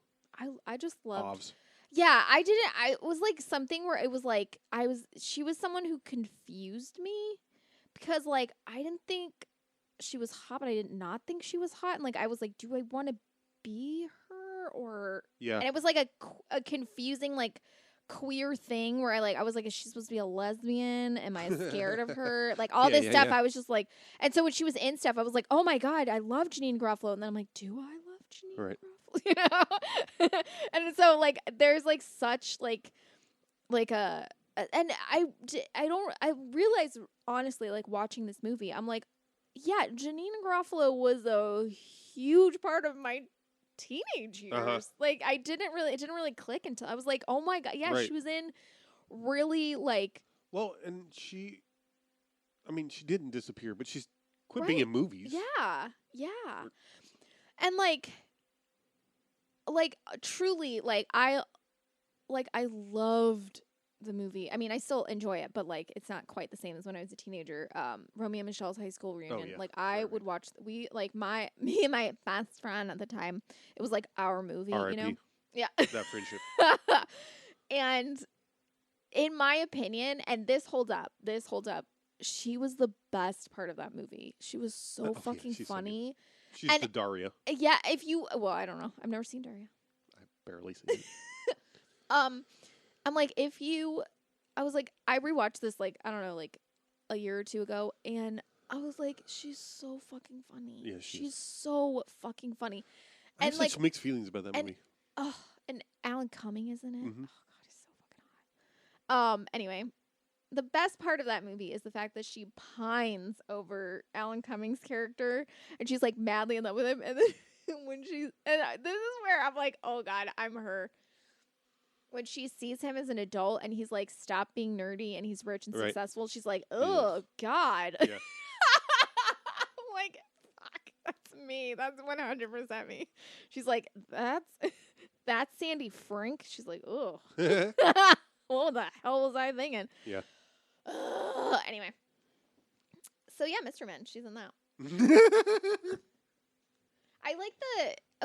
I just loved. Ovs. Yeah, I didn't. It was like something where it was like she was someone who confused me because like I didn't think she was hot, but I did not think she was hot, and like I was like, do I want to be her or? Yeah. And it was like a confusing like queer thing where I was like, is she supposed to be a lesbian? Am I scared of her? Like all this stuff. I was just like, and so when she was in stuff, I was like, oh my God, I love Jeanine Garofalo, and then I'm like, do I love Jeanine Right. Garofalo? You know, and so like there's like such like a and I realized honestly like watching this movie I'm like, yeah, Jeanine Garofalo was a huge part of my teenage years. Like it didn't really click until I was like, oh my God, yeah, Right. she was in really like Well, and she didn't disappear, but she's quit being in movies. yeah, and like truly I loved the movie. I mean, I still enjoy it, but like it's not quite the same as when I was a teenager. Romeo and Michelle's high school reunion. yeah. Like I would watch. Me and my best friend at the time. It was like our movie. R.I.P. You know. Yeah. That friendship. And in my opinion, and this holds up. she was the best part of that movie. She was so yeah, fucking she's so funny. She's And- the Daria. Yeah, well, I don't know. I've never seen Daria. I barely seen it. I'm like, I was like, I rewatched this like, I don't know, like a year or two ago, and I was like, she's so fucking funny. Yeah, she's so fucking funny. I have And like, such mixed feelings about that movie. and Alan Cumming is in it. Mhm. Oh god, he's so fucking hot. Anyway, the best part of that movie is the fact that she pines over Alan Cumming's character, and she's like madly in love with him, and then this is where I'm like, oh god, I'm her. When she sees him as an adult and he's like, stop being nerdy and he's rich and Right. successful, she's like, oh god. Yeah. I'm like, fuck, that's me. That's 100% me. She's like, that's Sandy Frank. She's like, oh, what the hell was I thinking? Yeah. Anyway, so yeah, Mr. Men, she's in that. I like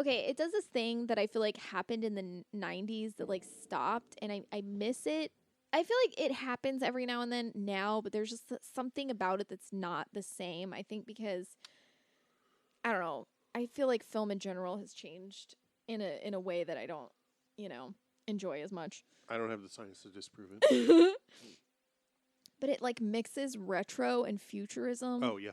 it does this thing that I feel like happened in the 90s that like stopped, and I miss it. I feel like it happens every now and then now, but there's just something about it that's not the same. I think because, I don't know, I feel like film in general has changed in a way that I don't, enjoy as much. I don't have the science to disprove it. But it like mixes retro and futurism. Oh, yeah.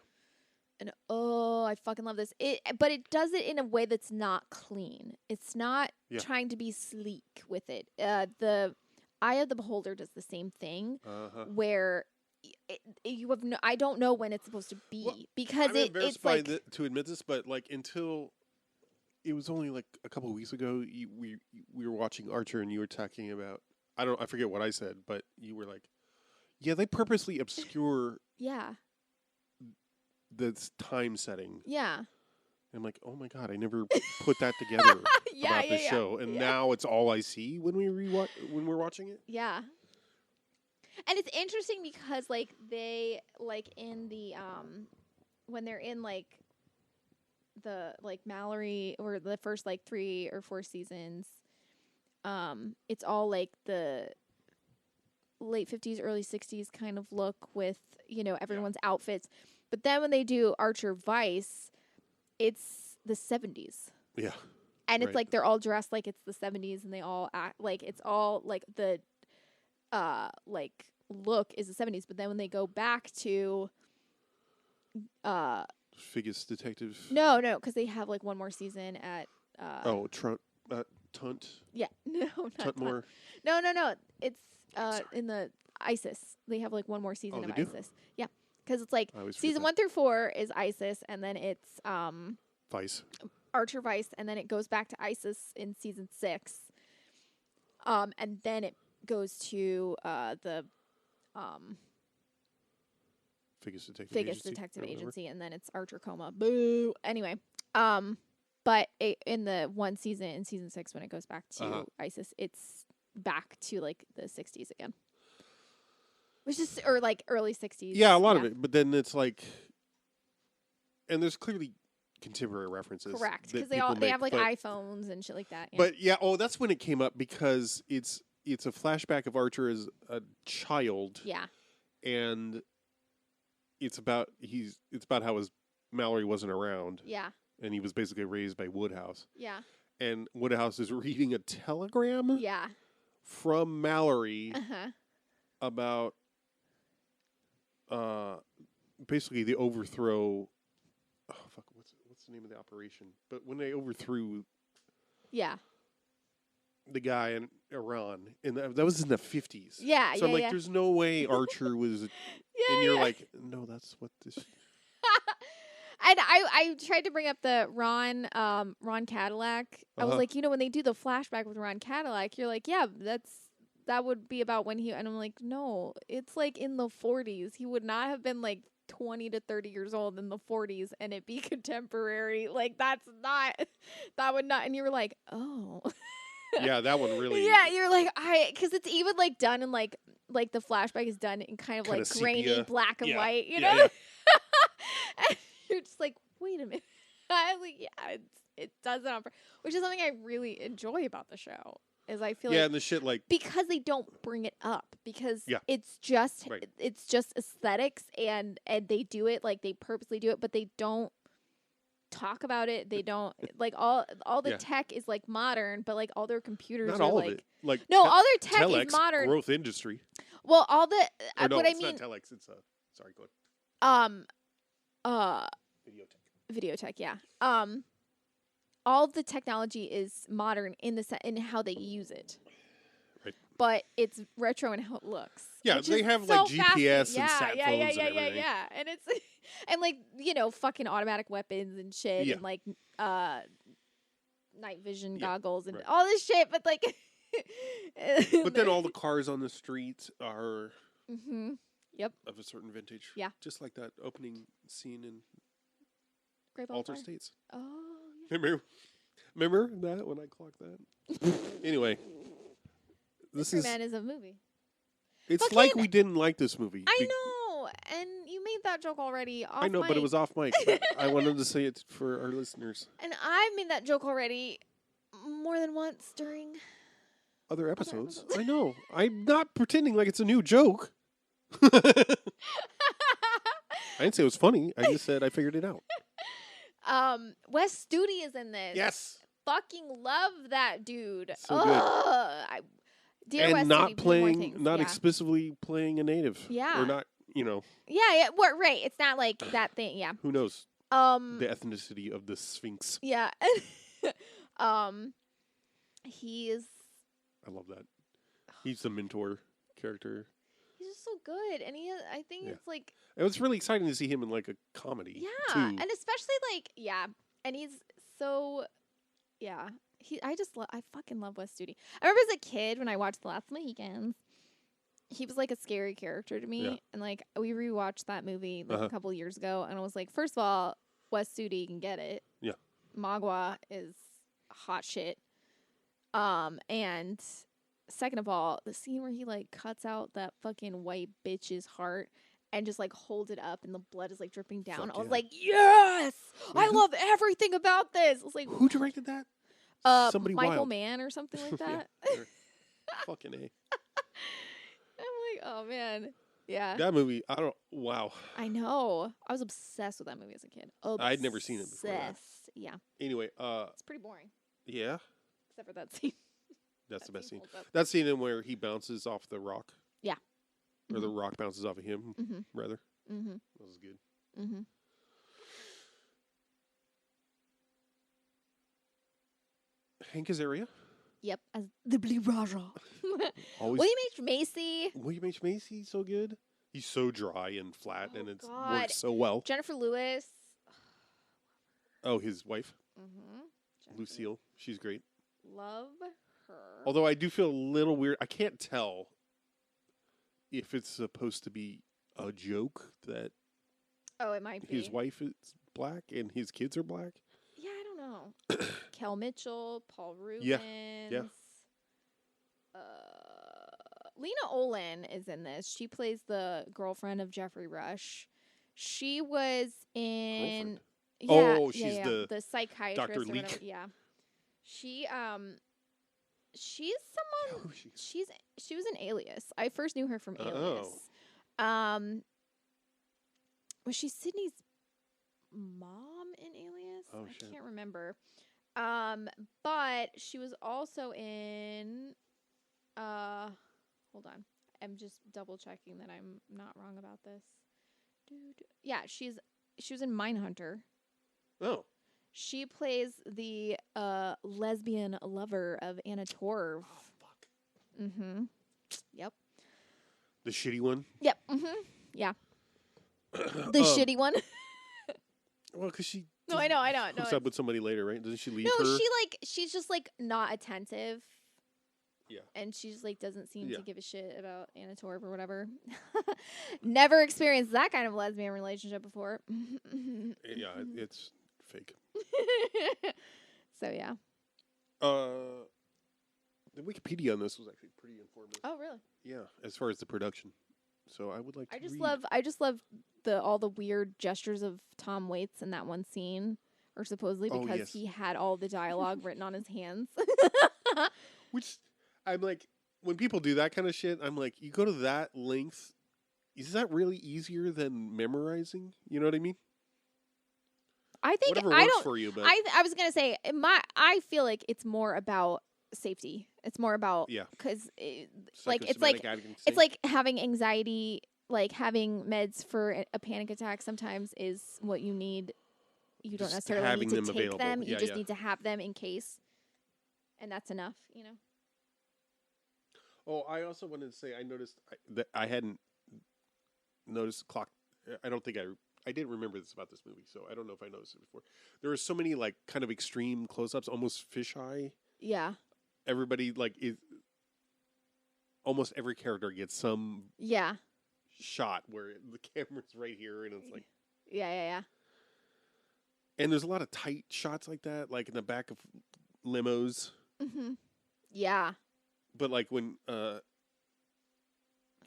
And I fucking love this. But it does it in a way that's not clean. It's not trying to be sleek with it. The Eye of the Beholder does the same thing, where you have I don't know when it's supposed to be because I'm it's like to admit this, but like until it was only like a couple of weeks ago, we were watching Archer, and you were talking about I forget what I said, but you were like, yeah, they purposely obscure the time setting. Yeah. I'm like, oh my god, I never put that together about this show, and now it's all I see when we're watching it. Yeah. And it's interesting because like they like in the when they're in like the like Mallory or the first like 3 or 4 seasons, it's all like the late 50s, early 60s kind of look with, everyone's outfits. But then when they do Archer Vice, it's the 70s. Yeah. And it's like they're all dressed like it's the 70s, and they all act like it's all like the like look is the 70s. But then when they go back to Figgis Detective. No, because they have like one more season at Tunt. Yeah. No, not Tuntmore. No. It's in the ISIS. They have like one more season of ISIS. Yeah. Because it's like season 1 through 4 is ISIS, and then it's Vice. Archer Vice, and then it goes back to ISIS in season 6. And then it goes to the Figgis Detective Agency, and then it's Archer Coma. Boo. Anyway, but in the one season, in season 6, when it goes back to ISIS, it's back to like the 60s again. Which is, or like early 60s. Yeah, a lot of it. But then it's like, and there's clearly contemporary references. Correct. Because they have like iPhones and shit like that. Yeah. But yeah, that's when it came up because it's a flashback of Archer as a child. Yeah. And it's about how his Mallory wasn't around. Yeah. And he was basically raised by Woodhouse. Yeah. And Woodhouse is reading a telegram. Yeah. From Mallory. About basically the overthrow. Oh fuck! What's the name of the operation? But when they overthrew, the guy in Iran, and that was in the 50s. Yeah, so I'm like, there's no way Archer was. And you're like, no, that's what this. And I tried to bring up the Ron Cadillac. I was like, when they do the flashback with Ron Cadillac, you're like, yeah, that would be about when and I'm like, no, it's like in the 40s. He would not have been like 20 to 30 years old in the 40s and it be contemporary. Like that would not. And you were like, oh. Yeah, that one really. Yeah, you're like, because it's even like done in like the flashback is done in kind of like grainy sepia. Black and white, you know? Yeah. And you're just like, wait a minute. I was like, yeah, it does it on purpose, which is something I really enjoy about the show. Is I feel Yeah, like and the shit like because they don't bring it up because Yeah. it's just Right. it's just aesthetics and they do it like they purposely do it, but they don't talk about it. They don't like all the Yeah. tech is like modern, but like all their computers not are all like of it. Like no, all their tech telex, is modern. growth industry. Well, all the Or no, what I it's mean not telex. It's sorry, go uh ahead. Videotech, yeah. All of the technology is modern in in how they use it. Right. But it's retro in how it looks. Yeah, which they is have so like GPS fascinating. and sat yeah, phones yeah, and yeah, everything. yeah. And it's and like, you know, fucking automatic weapons and shit Yeah. and like night vision Yeah, goggles and right. all this shit, but like But then all the cars on the streets are mm-hmm. Yep. of a certain vintage. Yeah. Just like that opening scene in Great Altered Ballfire. States. Oh, yeah. Remember that when I clocked that? Anyway. This Mystery is Man is a movie. it's Fucking- like we didn't like this movie. I know, and you made that joke already. Off I know, but it mic. was off mic. But I wanted to say it for our listeners. And I've made that joke already more than once during. Other episodes. episodes. I know. I'm not pretending like it's a new joke. I didn't say it was funny. I just said I figured it out. Wes Studi is in this. Yes. Fucking love that dude. So good. Dear Wes And not Studi, do more playing, things. not yeah. explicitly playing a native. Yeah. Or not, you know, Yeah, what? Right. It's not like that thing. Yeah. who knows the ethnicity of the Sphinx. Yeah. He is. I love that. He's the mentor character. He's just so good, and I think Yeah. it's like. It was really exciting to see him in like a comedy. Yeah, too. and especially like and he's so I fucking love Wes Studi. I remember as a kid when I watched The Last Mohicans, he was like a scary character to me, Yeah. and like we rewatched that movie like Uh-huh. a couple years ago, and I was like, first of all, Wes Studi can get it. Yeah. Magua is hot shit. And second of all, the scene where he like cuts out that fucking white bitch's heart and just like holds it up and the blood is like dripping down. Fuck I was yeah. like, yes, Wait, I who- love everything about this. I was like, Who directed that? Somebody Michael wild. Mann or something like Yeah, that. sure. Fucking A. I'm like, oh man, yeah. That movie, wow. I know. I was obsessed with that movie as a kid. I'd never seen it before that. Obsessed. Yeah, Anyway, it's pretty boring yeah, except for that scene. that's the best scene. holds up. That scene in where he bounces off the rock. Yeah. Or the rock bounces off of him, Mhm. rather. Mm-hmm. That was good. Mm-hmm. Hank Azaria. Yep, as the Blue Raja. Always. William H. Macy, William H. Macy, so good. He's so dry and flat, and it God. works so well. Jennifer Lewis. Oh, his wife, Mm-hmm. Lucille. She's great. Love her. Although I do feel a little weird. I can't tell if it's supposed to be a joke that Oh, it might be. his wife is black and his kids are black. Yeah, I don't know. Kel Mitchell, Paul Rubens. Yeah. Lena Olin is in this. She plays the girlfriend of Jeffrey Rush. She was in. Girlfriend? Yeah, Oh, she's the psychiatrist Dr. or Leak. whatever. Yeah. She's someone. Oh, she- She was an Alias. I first knew her from Alias. Oh. Was she Sydney's mom in Alias? Oh, I shit. can't remember. But she was also in hold on. I'm just double checking that I'm not wrong about this. Yeah, she was in Mindhunter. Oh, She plays the lesbian lover of Anna Torv. oh, fuck. Mm-hmm. Yep. The shitty one. Yep. Mm-hmm. Yeah. The shitty one. Well, because she. No, I know. No, Hooks up with somebody later, right? Doesn't she leave no, her? she's just like not attentive. Yeah. And she just like doesn't seem Yeah. to give a shit about Anna Torv or whatever. Never experienced that kind of lesbian relationship before. Yeah, it's fake. So yeah. The Wikipedia on this was actually pretty informative. Oh really? Yeah, as far as the production. So I would like to I just read. love all the weird gestures of Tom Waits in that one scene, or supposedly Oh, because yes. he had all the dialogue written on his hands. Which I'm like, when people do that kind of shit, I'm like, you go to that length. Is that really easier than memorizing? You know what I mean? I think Whatever I works don't. for you, but I was gonna say I feel like it's more about safety. It's more about because like it's like having anxiety, like having meds for a panic attack. Sometimes is what you need. You don't Just necessarily having need to them take available. them. You Yeah, just yeah. need to have them in case, and that's enough. You know. Oh, I also wanted to say I noticed that I hadn't noticed the clock. I don't think I didn't remember this about this movie, so I don't know if I noticed it before. There were so many like kind of extreme close-ups, almost fisheye. Yeah. Everybody like almost every character gets some shot where the camera's right here, and it's like yeah. And there's a lot of tight shots like that, like in the back of limos. Mm-hmm. Yeah. But like when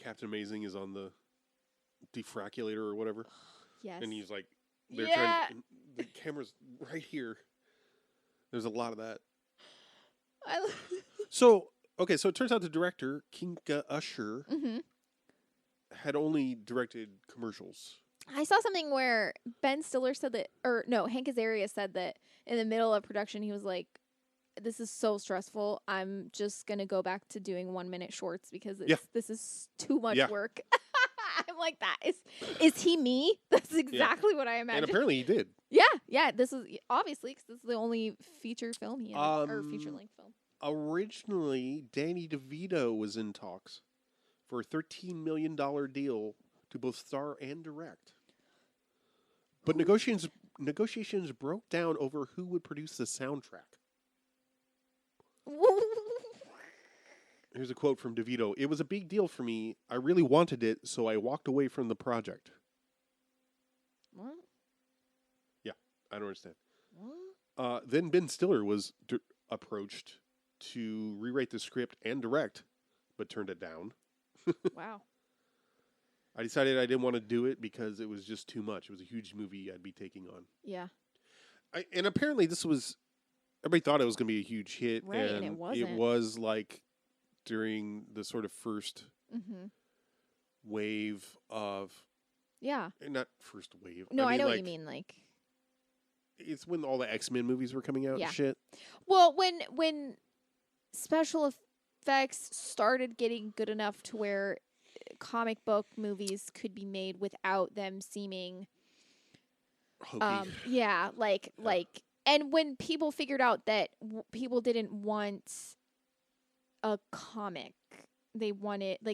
Captain Amazing is on the defraculator or whatever. Yes. And he's like, they're trying. The camera's right here. There's a lot of that. So it turns out the director Kinka Usher had only directed commercials. I saw something where Ben Stiller said that, or no, Hank Azaria said that in the middle of production, he was like, "This is so stressful. I'm just gonna go back to doing 1 minute shorts because this is too much work." I'm like, that is he me? That's exactly what I imagined. And apparently he did. Yeah. This is obviously because this is the only feature film he had, or feature length film. Originally, Danny DeVito was in talks for a $13 million deal to both star and direct. But negotiations broke down over who would produce the soundtrack. Here's a quote from DeVito. "It was a big deal for me. I really wanted it, so I walked away from the project." What? Yeah, I don't understand. What? Then Ben Stiller was approached to rewrite the script and direct, but turned it down. Wow. I decided I didn't want to do it because it was just too much. It was a huge movie I'd be taking on. Yeah. And apparently this was, everybody thought it was going to be a huge hit. Right, and it wasn't. It was like during the sort of first wave of... Yeah. Not first wave. No, I know what you mean. Like, it's when all the X-Men movies were coming out and shit. Well, when special effects started getting good enough to where comic book movies could be made without them seeming hokey. Like and when people figured out that people didn't want a comic, they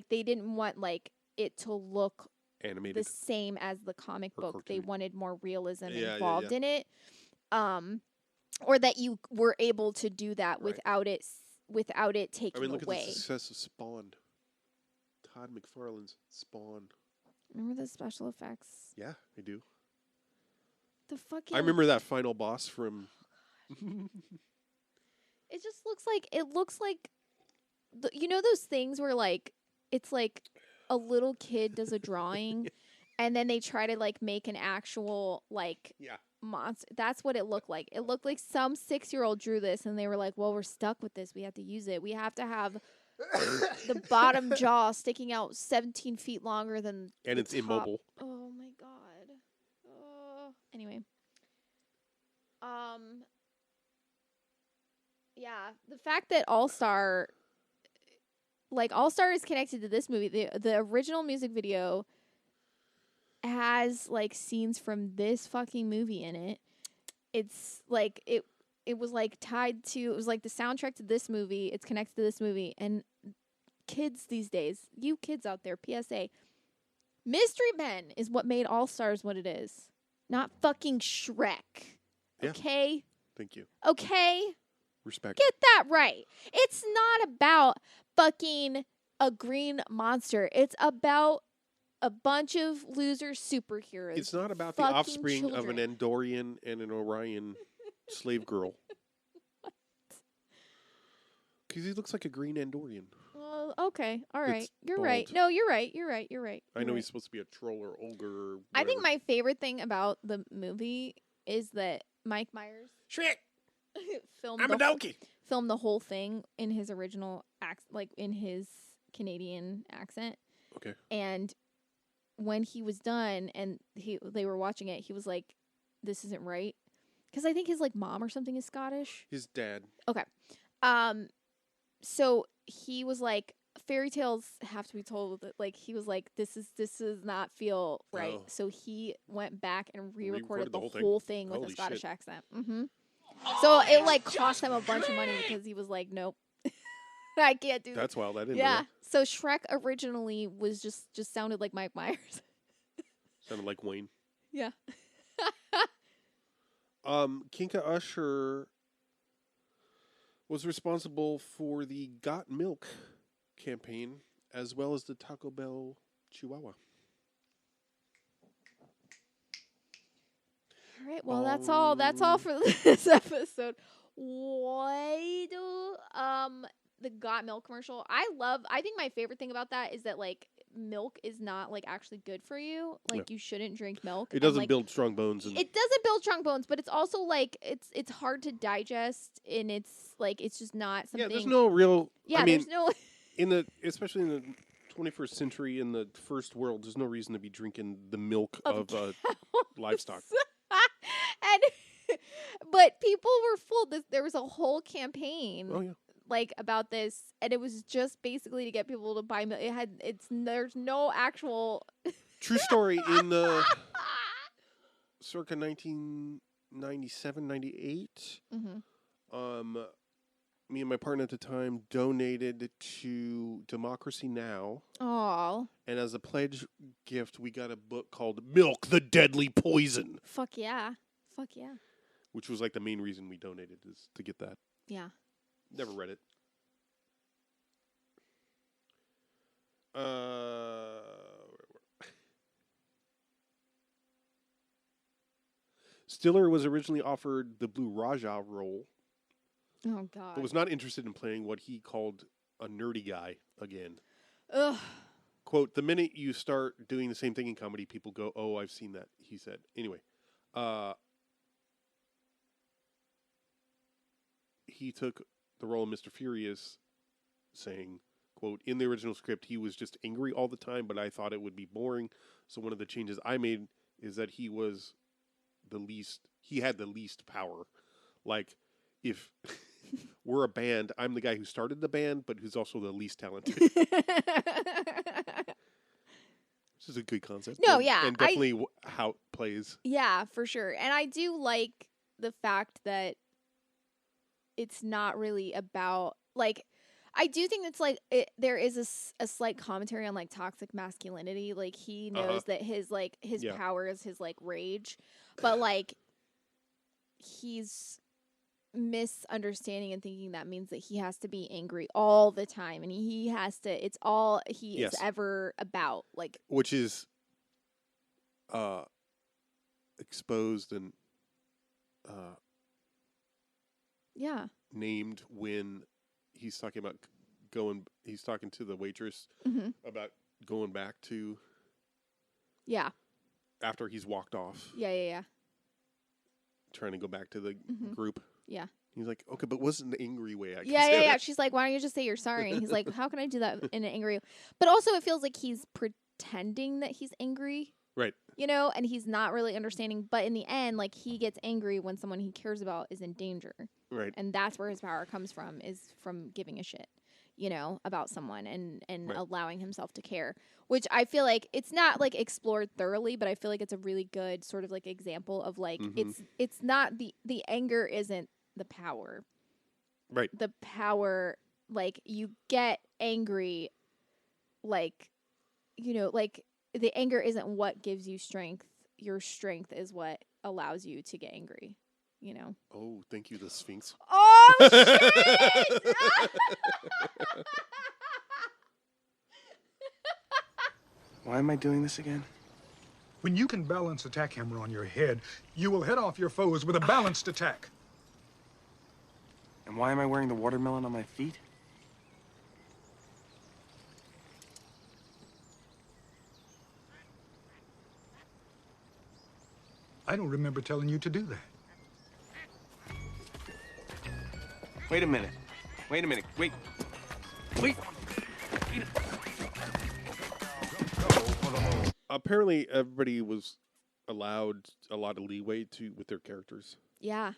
didn't want like it to look animated the same as the comic book. Cartoon. They wanted more realism involved in it, or that you were able to do that without it taking away. Look at the success of Spawn. Todd McFarlane's Spawn. Remember the special effects? Yeah, I do. The fucking... I remember that final boss from... It just looks like you know those things where like it's like a little kid does a drawing and then they try to like make an actual like monster. That's what it looked like. It looked like some 6-year-old drew this and they were like, "Well, we're stuck with this. We have to use it. We have to have the bottom jaw sticking out 17 feet longer than and it's top. Immobile. Oh my god. Anyway. Yeah, the fact that All-Star is connected to this movie. The original music video has like scenes from this fucking movie in it. It's like it was like tied to, it was like the soundtrack to this movie. It's connected to this movie. And kids these days, you kids out there, PSA, Mystery Men is what made All Stars what it is. Not fucking Shrek. Yeah. Okay? Thank you. Okay? Respect. Get that right. It's not about fucking a green monster. It's about a bunch of loser superheroes. It's not about the fucking offspring children. of an Andorian and an Orion slave girl. Because he looks like a green Andorian. Well, okay. All right. It's You're bald. right. No, you're right. I know he's supposed to be a troll or ogre or whatever. I think my favorite thing about the movie is that Mike Myers Shrek! filmed I'm a donkey! filmed the whole thing in his original like in his Canadian accent. Okay. And when he was done and they were watching it, he was like, "This isn't right," because I think his like mom or something is Scottish. His dad. Okay. So he was like, fairy tales have to be told. Like he was like, this does not feel right. Oh. So he went back and re-recorded the the whole thing with Holy a Scottish shit. accent. So it like cost him a bunch of money because he was like, nope, I can't do that. That's wild. I didn't know Yeah. that. So Shrek originally was just sounded like Mike Myers. Sounded like Wayne. Yeah. Kinka Usher was responsible for the Got Milk campaign as well as the Taco Bell Chihuahua. All right. Well, that's all for this episode. Why do the Got Milk commercial? I think my favorite thing about that is that like milk is not like actually good for you. Like you shouldn't drink milk. It doesn't like, build strong bones. It doesn't build strong bones, but it's also like it's hard to digest, and it's like it's just not something. Yeah, there's no real. Yeah, I mean, there's no. especially in the 21st century in the first world, there's no reason to be drinking the milk of livestock. But people were fooled. There was a whole campaign. Oh yeah. Like about this, and it was just basically to get people to buy milk. There's no actual True story. In the circa 1997, 98, me and my partner at the time donated to Democracy Now! Oh, And as a pledge gift, we got a book called Milk, the Deadly Poison. fuck yeah. Which was like the main reason we donated, is to get that. Yeah. Never read it. Stiller was originally offered the Blue Raja role, Oh god. but was not interested in playing what he called a nerdy guy again. Ugh. Quote, the minute you start doing the same thing in comedy, people go, oh, I've seen that, he said. Anyway, he took the role of Mr. Furious, saying, quote, in the original script, he was just angry all the time, but I thought it would be boring. So one of the changes I made is that he had the least power. Like, if we're a band, I'm the guy who started the band, but who's also the least talented. Which is a good concept. No, and, yeah. And definitely how it plays. Yeah, for sure. And I do like the fact that it's not really about, like, I do think it's like there is a slight commentary on like toxic masculinity. Like he knows that his power is his like rage, but like he's misunderstanding and thinking that means that he has to be angry all the time, and he has to. It's all he is ever about. Like, which is exposed and named when he's talking about he's talking to the waitress about going back to after he's walked off trying to go back to the group. He's like, okay, but wasn't an angry way. She's like, why don't you just say you're sorry? And he's like, how can I do that in an angry? But also it feels like he's pretending that he's angry. Right. You know, and he's not really understanding. But in the end, like, he gets angry when someone he cares about is in danger. Right. And that's where his power comes from, is from giving a shit, you know, about someone and allowing himself to care. Which I feel like it's not, like, explored thoroughly, but I feel like it's a really good sort of, like, example of, like, it's not the anger isn't the power. Right. The power, like, you get angry, like, you know, like, the anger isn't what gives you strength. Your strength is what allows you to get angry, you know? Oh, thank you, the Sphinx. Oh, shit! Why am I doing this again? When you can balance attack hammer on your head, you will head off your foes with a balanced attack. And why am I wearing the watermelon on my feet? I don't remember telling you to do that. Wait a minute. Wait. Apparently, everybody was allowed a lot of leeway with their characters, Yeah.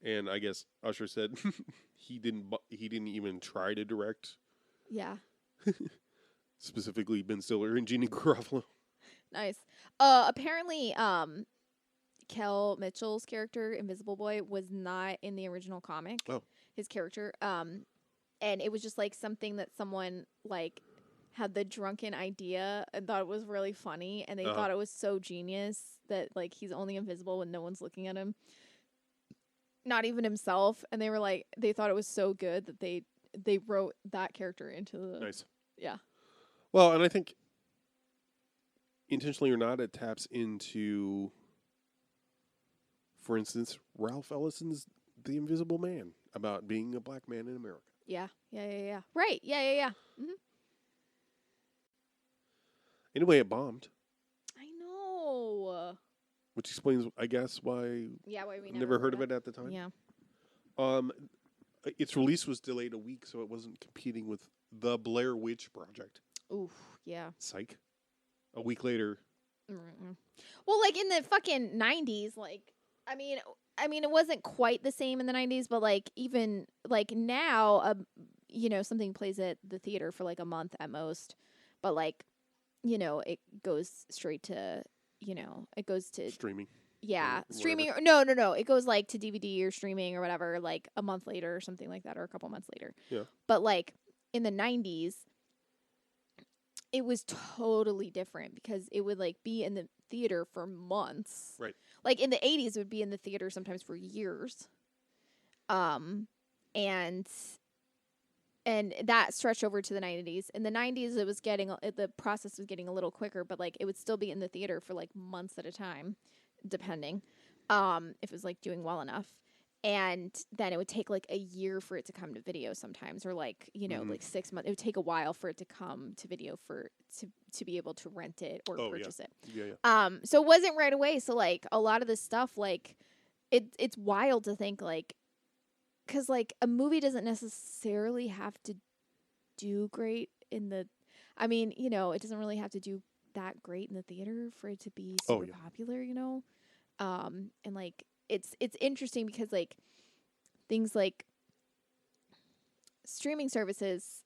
and I guess Usher said he didn't even try to direct Yeah. specifically Ben Stiller and Jeannie Garofalo. Nice. Apparently, Kel Mitchell's character, Invisible Boy, was not in the original comic. Oh. His character. And it was just like something that someone like had the drunken idea and thought it was really funny, and they thought it was so genius that like he's only invisible when no one's looking at him. Not even himself. And they were like, they thought it was so good that they wrote that character into the Nice. Yeah. Well, and I think intentionally or not, it taps into, for instance, Ralph Ellison's The Invisible Man about being a black man in America. Yeah. Right. Yeah. Mm-hmm. Anyway, it bombed, I know. which explains, I guess, why Yeah, why we never heard of it at the time. Yeah. Its release was delayed a week, so it wasn't competing with the Blair Witch Project. Oof, yeah. Psych. A week later. Mm-mm. Well, like in the fucking 90s, like, I mean, it wasn't quite the same in the 90s, but like even like now, something plays at the theater for like a month at most, but like, it goes straight to, it goes to Streaming. Yeah, or streaming. whatever. No. It goes like to DVD or streaming or whatever, like a month later or something like that, or a couple months later. Yeah. But like in the 90s, it was totally different because it would like be in the theater for months. Right. Like in the 80s, it would be in the theater sometimes for years. And that stretched over to the 90s. In the 90s, it was the process was getting a little quicker, but like it would still be in the theater for like months at a time, depending, if it was like doing well enough. And then it would take like a year for it to come to video sometimes, or like, like 6 months. It would take a while for it to come to video to be able to rent it or purchase it. Yeah. So it wasn't right away. So like a lot of the stuff, like it's wild to think like, because like a movie doesn't necessarily have to do great it doesn't really have to do that great in the theater for it to be super popular, and like it's interesting because like things like streaming services,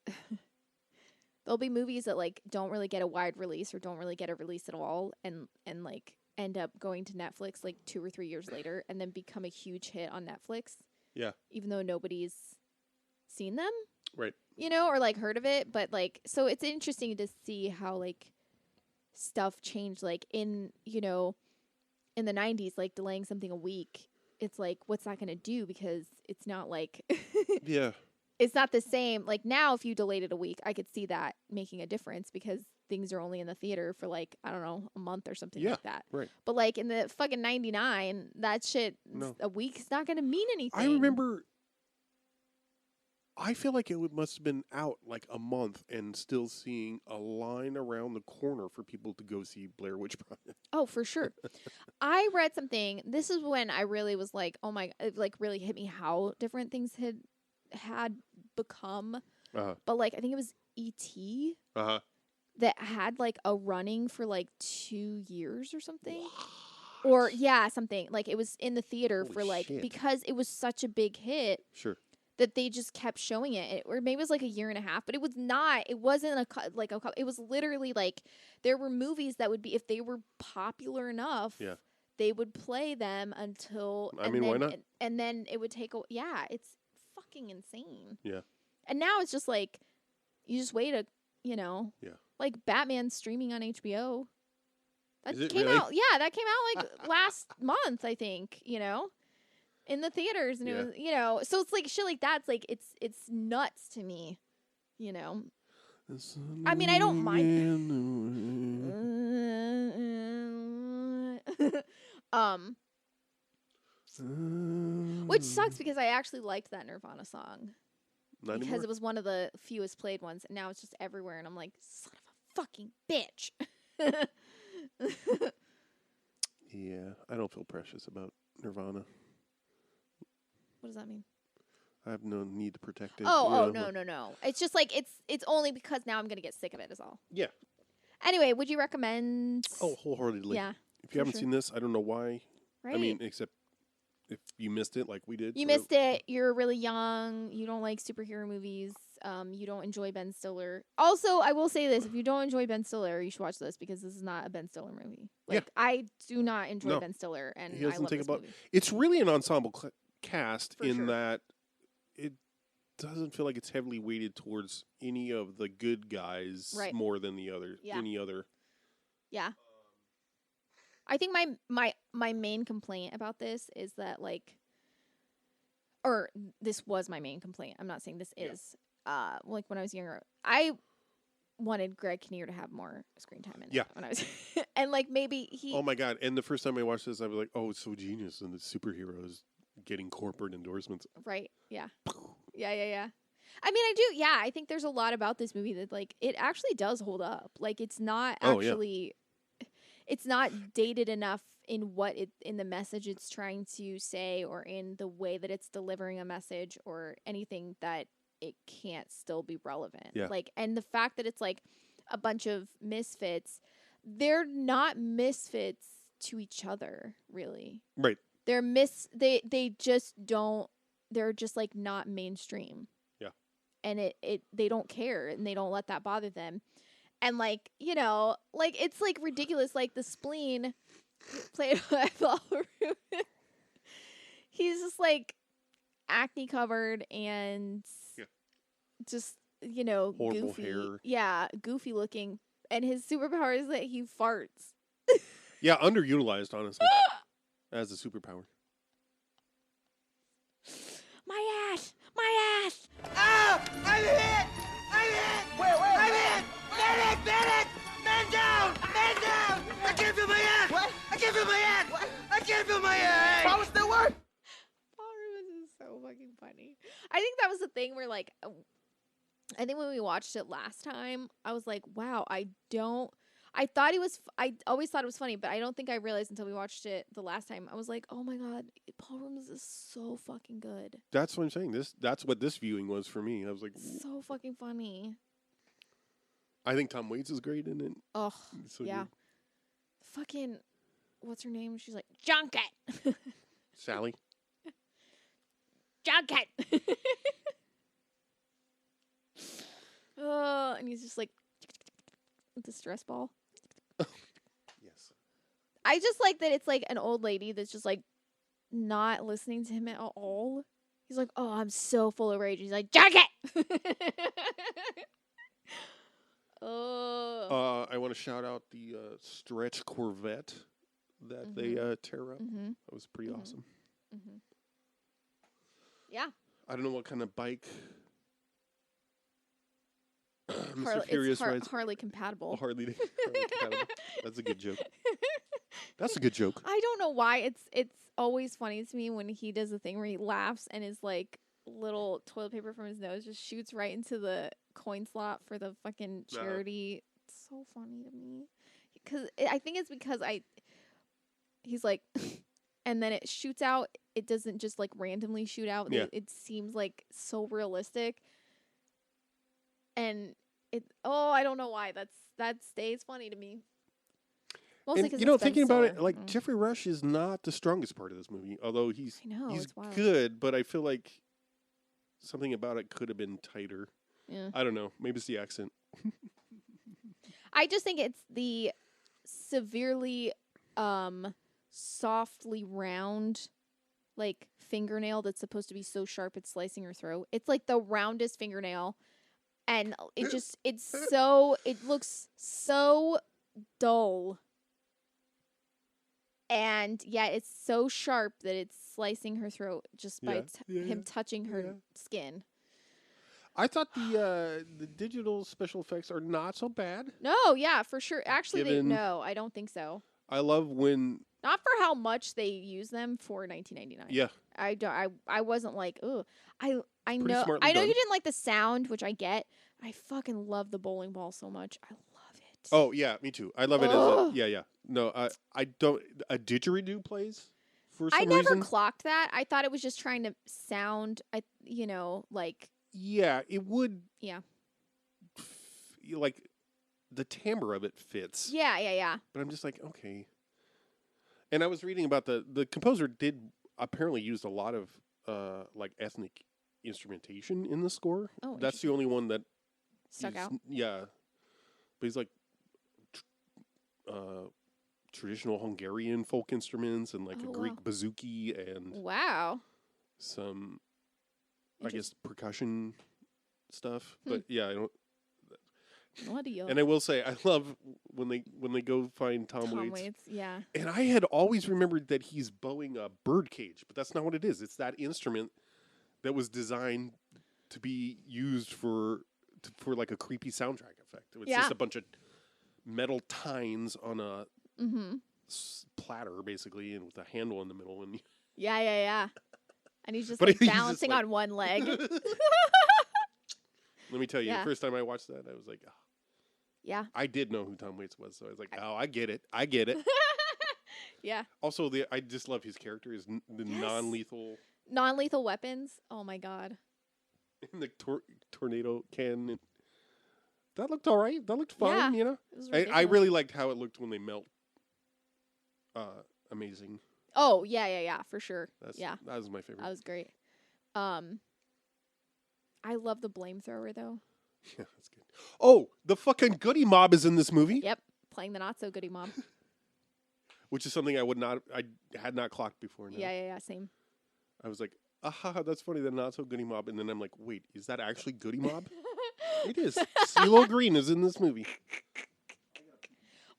there'll be movies that like don't really get a wide release or don't really get a release at all, and like end up going to Netflix like 2 or 3 years later and then become a huge hit on Netflix. Yeah. Even though nobody's seen them. Right. Or like heard of it, but like so it's interesting to see how like stuff changed, like in in the 90s, like delaying something a week, it's like what's that going to do, because it's not like Yeah. It's not the same. Like now if you delayed it a week, I could see that making a difference because things are only in the theater for like, I don't know, a month or something like that. Right. But like in the fucking 99, that shit, a week's not going to mean anything. I remember, I feel like it must have been out like a month and still seeing a line around the corner for people to go see Blair Witch Project. Oh, for sure. I read something. This is when I really was like, oh my, it like really hit me how different things had become. But like, I think it was E.T. That had like a running for like 2 years or something. What? Or yeah, something like it was in the theater Holy for like shit. because it was such a big hit. Sure. That they just kept showing it, or maybe it was like a year and a half, but it was not. It wasn't it was literally like there were movies that would be, if they were popular enough, they would play them until. Why not? And then it would take. It's fucking insane. Yeah. And now it's just like you just wait like Batman streaming on HBO. That came really? out. Yeah, that came out like last month, I think. In the theaters, and it was, so it's like shit like that's like it's nuts to me, I mean, I don't mind. Which sucks because I actually liked that Nirvana song. Not because anymore? it was one of the fewest played ones, and now it's just everywhere, and I'm like, son of a fucking bitch. Yeah, I don't feel precious about Nirvana. What does that mean? I have no need to protect it. Oh, no. It's just like it's only because now I'm gonna get sick of it. Is all. Yeah. Anyway, would you recommend? Oh, wholeheartedly. Yeah. If you haven't seen this, I don't know why. Right. I mean, except if you missed it like we did. You missed it. You're really young. You don't like superhero movies. You don't enjoy Ben Stiller. Also, I will say this: if you don't enjoy Ben Stiller, you should watch this because this is not a Ben Stiller movie. Like, I do not enjoy Ben Stiller, and he doesn't I love take this about. movie. It's really an ensemble cast For in sure. that it doesn't feel like it's heavily weighted towards any of the good guys more than the other. Yeah. Any other. Yeah. I think my main complaint about this is that this was my main complaint. I'm not saying this is. Like when I was younger, I wanted Greg Kinnear to have more screen time in it when I was, and like maybe he. Oh my god! And the first time I watched this, I was like, "Oh, it's so genius!" And the superheroes getting corporate endorsements. Right. Yeah. Yeah. I mean, I do. Yeah, I think there's a lot about this movie that like it actually does hold up. Like it's not actually. It's not dated enough in in the message it's trying to say, or in the way that it's delivering a message, or anything that it can't still be relevant. Yeah. Like, and the fact that it's like a bunch of misfits, they're not misfits to each other, really. Right. They're they just don't. They're just like not mainstream. Yeah. And they don't care, and they don't let that bother them. And like, like it's like ridiculous. Like the spleen played by Paul Rubin. He's just like acne covered and just horrible goofy hair. Yeah, goofy looking. And his superpower is that he farts. Yeah, underutilized, honestly, as a superpower. My ass! Ah! I'm hit! Where? I'm hit! Medic! Man down! I can't feel my ass! What? I can't feel my ass! What? I can't feel my ass! Power still work? Paul Rubens is so fucking funny. I think that was the thing where like, I think when we watched it last time, I was like, wow, I always thought it was funny, but I don't think I realized until we watched it the last time. I was like, oh my god, Paul Rubens is so fucking good. That's what I'm saying. That's what this viewing was for me. I was like, so fucking funny. I think Tom Waits is great in it. Oh, so yeah. good. Fucking, what's her name? She's like, Junket. Sally. Junket. And he's just like, with the stress ball. Yes. I just like that it's like an old lady that's just like not listening to him at all. He's like, oh, I'm so full of rage. He's like, Junket. Oh. I want to shout out the stretch Corvette that they tear up. Mm-hmm. That was pretty awesome. Mm-hmm. Yeah. I don't know what kind of bike. Harley compatible. Harley compatible. That's a good joke. That's a good joke. I don't know why it's always funny to me when he does the thing where he laughs and his like little toilet paper from his nose just shoots right into the coin slot for the fucking charity. It's so funny to me because I think it's because he's like, and then it shoots out. It doesn't just like randomly shoot out. Yeah. It seems like so realistic. And I don't know why that stays funny to me. Mostly because thinking about it, like Jeffrey Rush is not the strongest part of this movie, although he's it's wild. good, but I feel like something about it could have been tighter. Yeah. I don't know. Maybe it's the accent. I just think it's the severely softly round like fingernail that's supposed to be so sharp it's slicing your throat. It's like the roundest fingernail. And it looks so dull. And yet it's so sharp that it's slicing her throat just by him touching her skin. I thought the digital special effects are not so bad. No, yeah, for sure. Actually, no, I don't think so. I love when... Not for how much they use them for 1999. Yeah. I wasn't like, ooh. I know done. you didn't like the sound, which I get. I fucking love the bowling ball so much. I love it. Oh yeah, me too. I love it as a, yeah. No, I don't. A didgeridoo plays for I some never reason. clocked that. I thought it was just trying to sound, like, Yeah, it would yeah. like the timbre of it fits. Yeah. But I'm just like, okay. And I was reading about the composer did apparently use a lot of like ethnic instrumentation in the score. Oh, that's the only one that stuck out. Yeah, but he's like traditional Hungarian folk instruments and like a Greek bouzouki and Wow. some, I guess, percussion stuff. But yeah, I don't. What do you? And I will say, I love when they go find Tom Waits. Yeah. And I had always remembered that he's bowing a bird cage, but that's not what it is. It's that instrument that was designed to be used for like a creepy soundtrack effect. It's just a bunch of metal tines on a platter, basically, and with a handle in the middle. And Yeah. And he's just But like he's just balancing like- on one leg. Let me tell you, Yeah. the first time I watched that, I was like, oh. Yeah. I did know who Tom Waits was, so I was like, oh, I get it. Yeah. Also, I just love his character, the non-lethal Non-lethal weapons. Oh my god. in the tornado can. That looked all right. That looked fun, Yeah, you know? it was I ridiculous. really liked how it looked when they melt. Amazing. Oh, yeah, for sure. That was my favorite. That was great. I love the blamethrower though. Yeah, that's good. Oh, the fucking Goody Mob is in this movie. Yep, playing the not so goody mom. Which is something I had not clocked before. Now. Yeah, same. I was like, aha, that's funny, the not so Goody Mob. And then I'm like, wait, is that actually Goody Mob? It is. CeeLo Green is in this movie.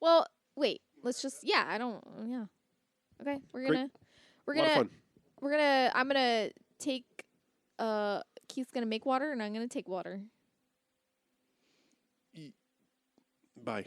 Well, wait. Let's just. Yeah, I don't. Yeah. Okay, A lot of fun. I'm gonna take. Keith's gonna make water, and I'm gonna take water. Bye.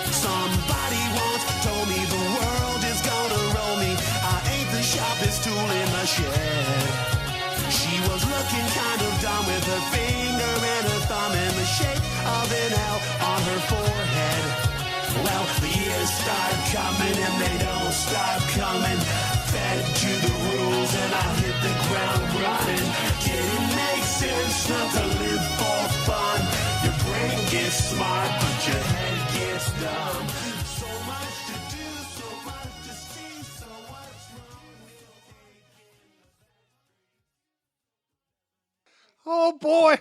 Somebody once told me the world is gonna roll me. I ain't the sharpest tool in the shed. She was looking kind of dumb with her finger and her thumb in the shape of an L on her forehead. Well, the years start coming and they don't stop coming. Fed to the rules and I hit the ground running. Didn't make sense not to live for fun. Your brain gets smart, but your head gets dumb. So much to do, so much to see, so what's wrong? Oh boy.